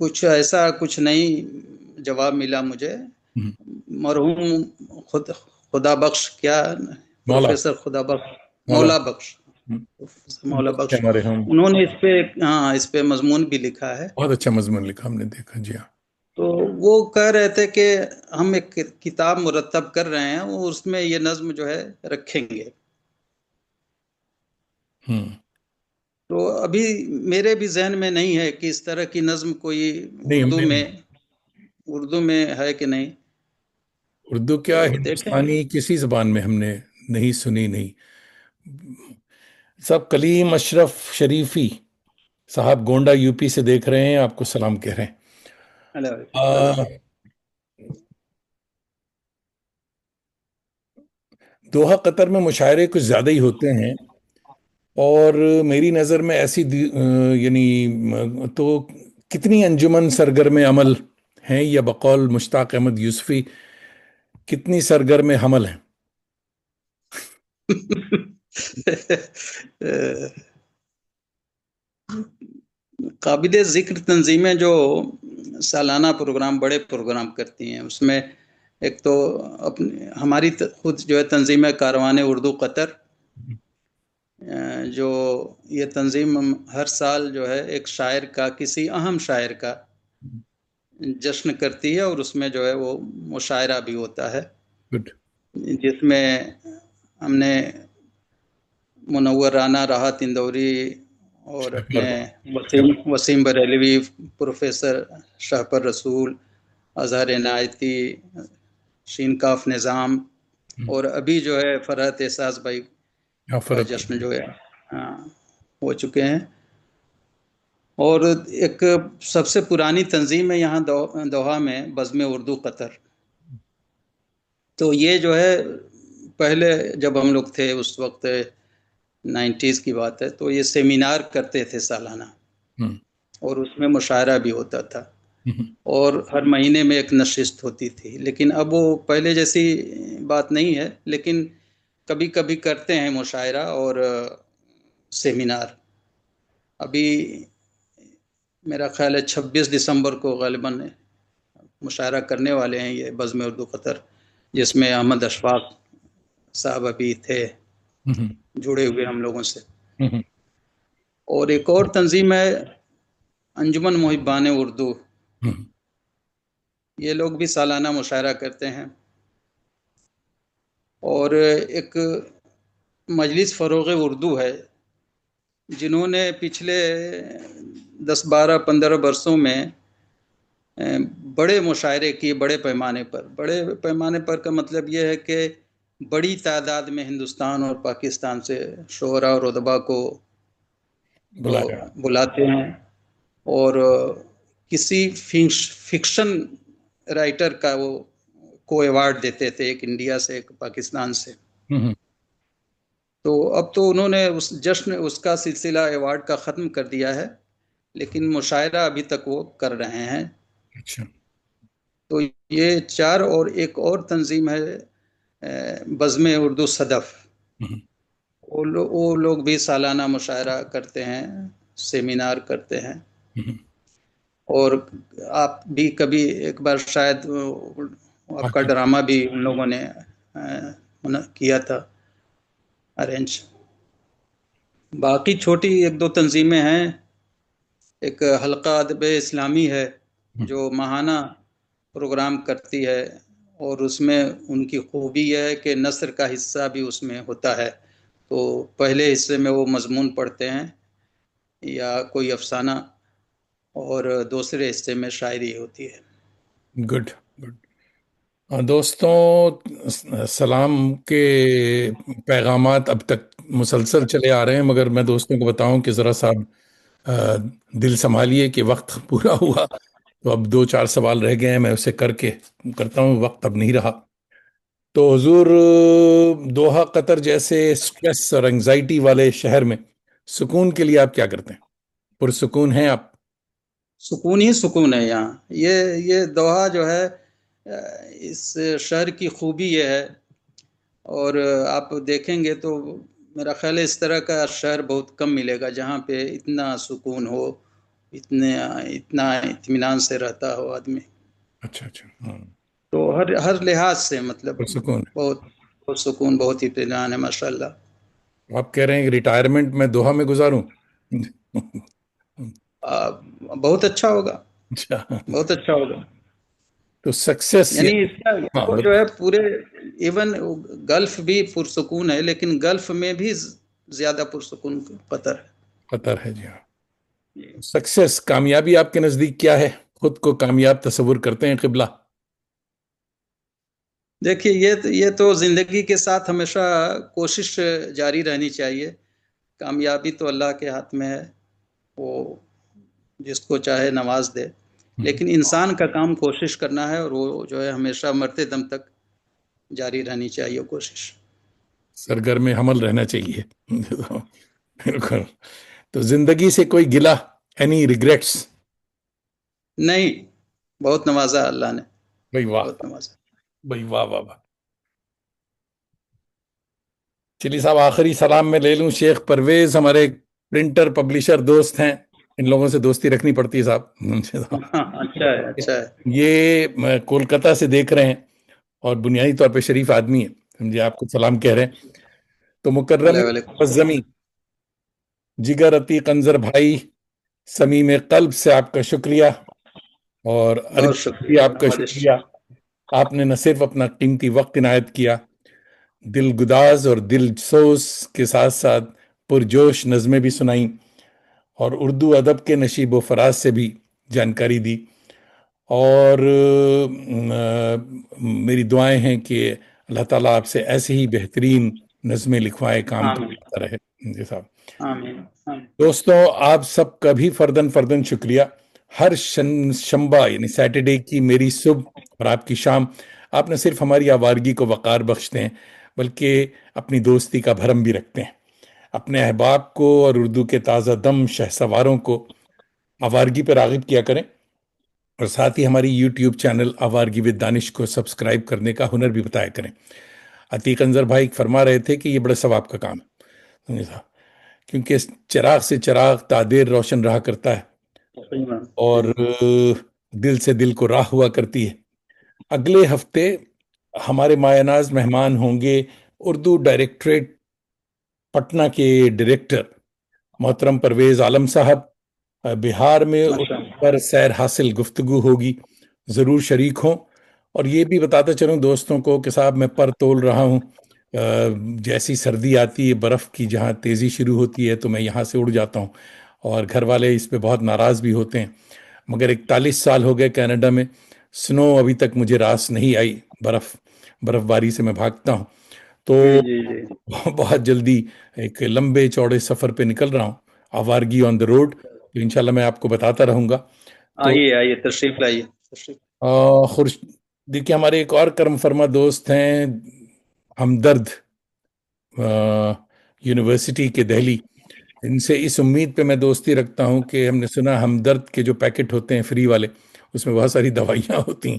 کچھ ایسا کچھ نہیں جواب ملا مجھے۔ ہوں. مرحوم خدا بخش، کیا مولا پروفیسر خدا بخش، مولا. مولا بخش، ہوں. مولا دوست بخش، ہیں ہمارے ہم. انہوں نے اس پہ مضمون بھی لکھا ہے۔ بہت اچھا مضمون لکھا، ہم نے دیکھا. جی ہاں. تو وہ کہہ رہے تھے کہ ہم ایک کتاب مرتب کر رہے ہیں، اور اس میں یہ نظم جو ہے رکھیں گے۔ ہوں. تو ابھی میرے بھی ذہن میں نہیں ہے کہ اس طرح کی نظم کوئی نہیں، ہم نے اردو میں ہے کہ نہیں۔ اردو تو کیا دیکھیں۔ ہندوستانی کسی زبان میں ہم نے نہیں سنی. نہیں سب. کلیم اشرف شریفی صاحب گونڈا یو پی سے دیکھ رہے ہیں، آپ کو سلام کہہ رہے ہیں. سلام۔ دوحہ قطر میں مشاعرے کچھ زیادہ ہی ہوتے ہیں، اور میری نظر میں ایسی یعنی تو کتنی انجمن سرگرم عمل ہیں، یا بقول مشتاق احمد یوسفی کتنی سرگرم حمل ہیں. قابل ذکر تنظیمیں جو سالانہ پروگرام، بڑے پروگرام کرتی ہیں، اس میں ایک تو ہماری خود جو ہے تنظیم ہے کاروان اردو قطر، جو یہ تنظیم ہر سال جو ہے ایک شاعر کا، کسی اہم شاعر کا جشن کرتی ہے، اور اس میں جو ہے وہ مشاعرہ بھی ہوتا ہے، گڈ. جس میں ہم نے منور رانا راحت اندوری اور اپنے وسیم بریلوی، پروفیسر شہپر رسول، اظہر عنایتی، شینکاف نظام، اور ابھی جو ہے فرحت احساس بھائی کا فرق. جشن جو ہے ہو چکے ہیں۔ اور ایک سب سے پرانی تنظیم ہے یہاں دوحہ میں، بزم اردو قطر۔ تو یہ جو ہے پہلے جب ہم لوگ تھے اس وقت 90s کی بات ہے، تو یہ سیمینار کرتے تھے سالانہ، اور اس میں مشاعرہ بھی ہوتا تھا، اور ہر مہینے میں ایک نشست ہوتی تھی۔ لیکن اب وہ پہلے جیسی بات نہیں ہے، لیکن کبھی کبھی کرتے ہیں مشاعرہ اور سیمینار۔ ابھی میرا خیال ہے 26 دسمبر کو غالباً مشاعرہ کرنے والے ہیں یہ بزم اردو قطر، جس میں احمد اشفاق صاحب ابھی تھے جڑے ہوئے ہم لوگوں سے۔ اور ایک اور تنظیم ہے انجمن محبان اردو، یہ لوگ بھی سالانہ مشاعرہ کرتے ہیں۔ اور ایک مجلس فروغ اردو ہے، جنہوں نے پچھلے 10-12-15 برسوں میں بڑے مشاعرے کیے، بڑے پیمانے پر کا مطلب یہ ہے کہ بڑی تعداد میں ہندوستان اور پاکستان سے شعراء اور ادباء کو بلاتے ہیں، اور کسی فکشن رائٹر کا وہ کو ایوارڈ دیتے تھے، ایک انڈیا سے ایک پاکستان سے۔ تو اب تو انہوں نے اس کا سلسلہ ایوارڈ کا ختم کر دیا ہے، لیکن مشاعرہ ابھی تک وہ کر رہے ہیں۔ اچھا. تو یہ 4، اور ایک اور تنظیم ہے بزم اردو صدف، وہ لوگ بھی سالانہ مشاعرہ کرتے ہیں، سیمینار کرتے ہیں۔ اور آپ بھی کبھی ایک بار شاید آپ کا ڈرامہ بھی ان لوگوں نے کیا تھا ارینج۔ باقی چھوٹی 1-2 تنظیمیں ہیں، ایک حلقہ ادب اسلامی ہے جو ماہانہ پروگرام کرتی ہے، اور اس میں ان کی خوبی یہ ہے کہ نثر کا حصہ بھی اس میں ہوتا ہے. تو پہلے حصے میں وہ مضمون پڑھتے ہیں یا کوئی افسانہ، اور دوسرے حصے میں شاعری ہوتی ہے. Good good. دوستوں، سلام کے پیغامات اب تک مسلسل چلے آ رہے ہیں، مگر میں دوستوں کو بتاؤں کہ ذرا صاحب دل سنبھالیے کہ وقت پورا ہوا تو اب 2-4 سوال رہ گئے ہیں، میں اسے کرتا ہوں، وقت اب نہیں رہا. تو حضور، دوحہ قطر جیسے سٹریس اور انگزائٹی والے شہر میں سکون کے لیے آپ کیا کرتے ہیں؟ پرسکون ہیں آپ؟ سکون ہی سکون ہے یہاں. یہ دوحہ جو ہے، اس شہر کی خوبی یہ ہے، اور آپ دیکھیں گے تو میرا خیال ہے اس طرح کا شہر بہت کم ملے گا جہاں پہ اتنا سکون ہو، اتنا اطمینان سے رہتا ہو آدمی. اچھا اچھا. ہاں، تو ہر لحاظ سے مطلب پرسکون ہے. بہت بہت سکون، بہت اطمینان ہے ماشاء اللہ. آپ کہہ رہے ہیں کہ ریٹائرمنٹ میں دوحہ میں گزاروں؟ بہت اچھا ہوگا، اچھا. بہت اچھا ہوگا. تو سکسیس، یعنی اس کا ہاں، جو ہے پورے ایون گلف بھی پرسکون ہے، لیکن گلف میں بھی زیادہ پرسکون قطر ہے. قطر ہے. جی ہاں. سکسیس، کامیابی آپ کے نزدیک کیا ہے؟ خود کو کامیاب تصور کرتے ہیں قبلہ؟ دیکھیے، یہ تو زندگی کے ساتھ ہمیشہ کوشش جاری رہنی چاہیے. کامیابی تو اللہ کے ہاتھ میں ہے، وہ جس کو چاہے نواز دے، لیکن انسان کا کام کوشش کرنا ہے، اور وہ جو ہے ہمیشہ مرتے دم تک جاری رہنی چاہیے کوشش. سرگرم حمل رہنا چاہیے. بالکل. تو زندگی سے کوئی گلہ، اینی ریگریٹس؟ نہیں، بہت نوازا اللہ نے، بھائی واہ، بہت نوازا. بھائی واہ واہ واہ. چلیے صاحب، آخری سلام میں لے لوں. شیخ پرویز ہمارے پرنٹر پبلشر دوست ہیں، ان لوگوں سے دوستی رکھنی پڑتی ہے صاحب. اچھا ہے، اچھا ہے. یہ کولکتہ سے دیکھ رہے ہیں اور بنیادی طور پہ شریف آدمی ہے، سمجھے، آپ کو سلام کہہ رہے ہیں. تو مکرم وعلیکم السلام. معظمی جگر عتیق انظر بھائی، صمیم قلب سے آپ کا شکریہ، اور بہت ارجن بھی شکریہ آپ کا نوازش. شکریہ. آپ نے نہ صرف اپنا قیمتی وقت عنایت کیا، دل گداز اور دل سوز کے ساتھ ساتھ پرجوش نظمیں بھی سنائیں، اور اردو ادب کے نشیب و فراز سے بھی جانکاری دی. اور میری دعائیں ہیں کہ اللہ تعالیٰ آپ سے ایسے ہی بہترین نظمیں لکھوائے، کام آمین، کرتا رہے. جی صاحب. آمین، آمین. دوستوں، آپ سب کا بھی فردن فردن شکریہ. ہر شنبہ یعنی سیٹرڈے کی میری صبح اور آپ کی شام، آپ نہ صرف ہماری آوارگی کو وقار بخشتے ہیں بلکہ اپنی دوستی کا بھرم بھی رکھتے ہیں. اپنے احباب کو اور اردو کے تازہ دم شہ سواروں کو آوارگی پر راغب کیا کریں، اور ساتھ ہی ہماری یوٹیوب چینل آوارگی ود دانش کو سبسکرائب کرنے کا ہنر بھی بتایا کریں. عتیق انظر بھائی فرما رہے تھے کہ یہ بڑے ثواب کا کام ہے، سمجھے صاحب، کیونکہ چراغ سے چراغ تعدیر روشن رہا کرتا ہے، اور دل سے دل کو راہ ہوا کرتی ہے. اگلے ہفتے ہمارے مایہ ناز مہمان ہوں گے اردو ڈائریکٹریٹ پٹنہ کے ڈائریکٹر محترم پرویز عالم صاحب. بہار میں ماشاء اردو پر سیر حاصل گفتگو ہوگی، ضرور شریک ہوں. اور یہ بھی بتاتا چلوں دوستوں کو کہ صاحب میں پر تول رہا ہوں. جیسی سردی آتی ہے، برف کی جہاں تیزی شروع ہوتی ہے، تو میں یہاں سے اڑ جاتا ہوں، اور گھر والے اس پہ بہت ناراض بھی ہوتے ہیں. مگر 41 سال ہو گئے کینیڈا میں، سنو ابھی تک مجھے راس نہیں آئی. برف باری سے میں بھاگتا ہوں. تو جی جی جی. بہت جلدی ایک لمبے چوڑے سفر پہ نکل رہا ہوں، آوارگی آن دا روڈ. تو انشاءاللہ میں آپ کو بتاتا رہوں گا. تو آئیے آئیے، تشریف لائیے، تشریف. دیکھیے، ہمارے ایک اور کرم فرما دوست ہیں، ہمدرد یونیورسٹی کے دہلی. ان سے اس امید پہ میں دوستی رکھتا ہوں کہ ہم نے سنا ہمدرد کے جو پیکٹ ہوتے ہیں فری والے، اس میں بہت ساری دوائیاں ہوتی ہیں،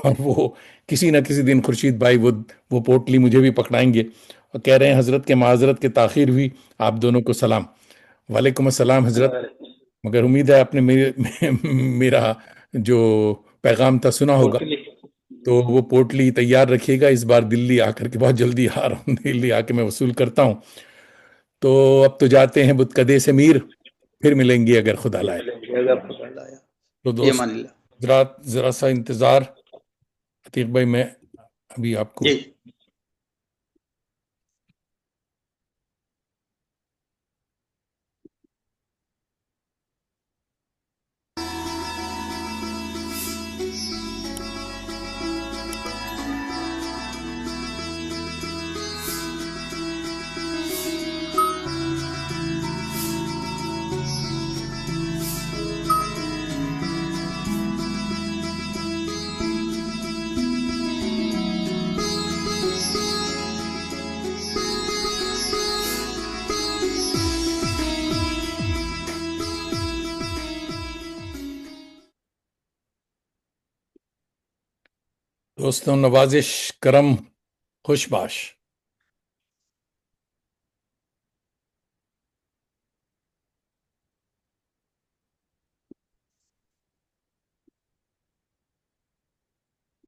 اور وہ کسی نہ کسی دن خورشید بھائی وہ پوٹلی مجھے بھی پکڑائیں گے، اور کہہ رہے ہیں حضرت کے معذرت کے تاخیر ہوئی، آپ دونوں کو سلام. وعلیکم السلام حضرت. مگر امید ہے آپ نے میرا جو پیغام تھا سنا ہوگا، تو وہ پوٹلی تیار رکھیے گا. اس بار دلی آ کر کے بہت جلدی آ رہا ہوں، دلی آ کے میں وصول کرتا ہوں. تو اب تو جاتے ہیں بتکدے سے میر، پھر ملیں گے اگر خدا لائے. تو یہ دوست مان اللہ. حضرات، ذرا سا انتظار. عتیق بھائی میں ابھی آپ کو جی دوستوں، نوازش، کرم، خوش باش.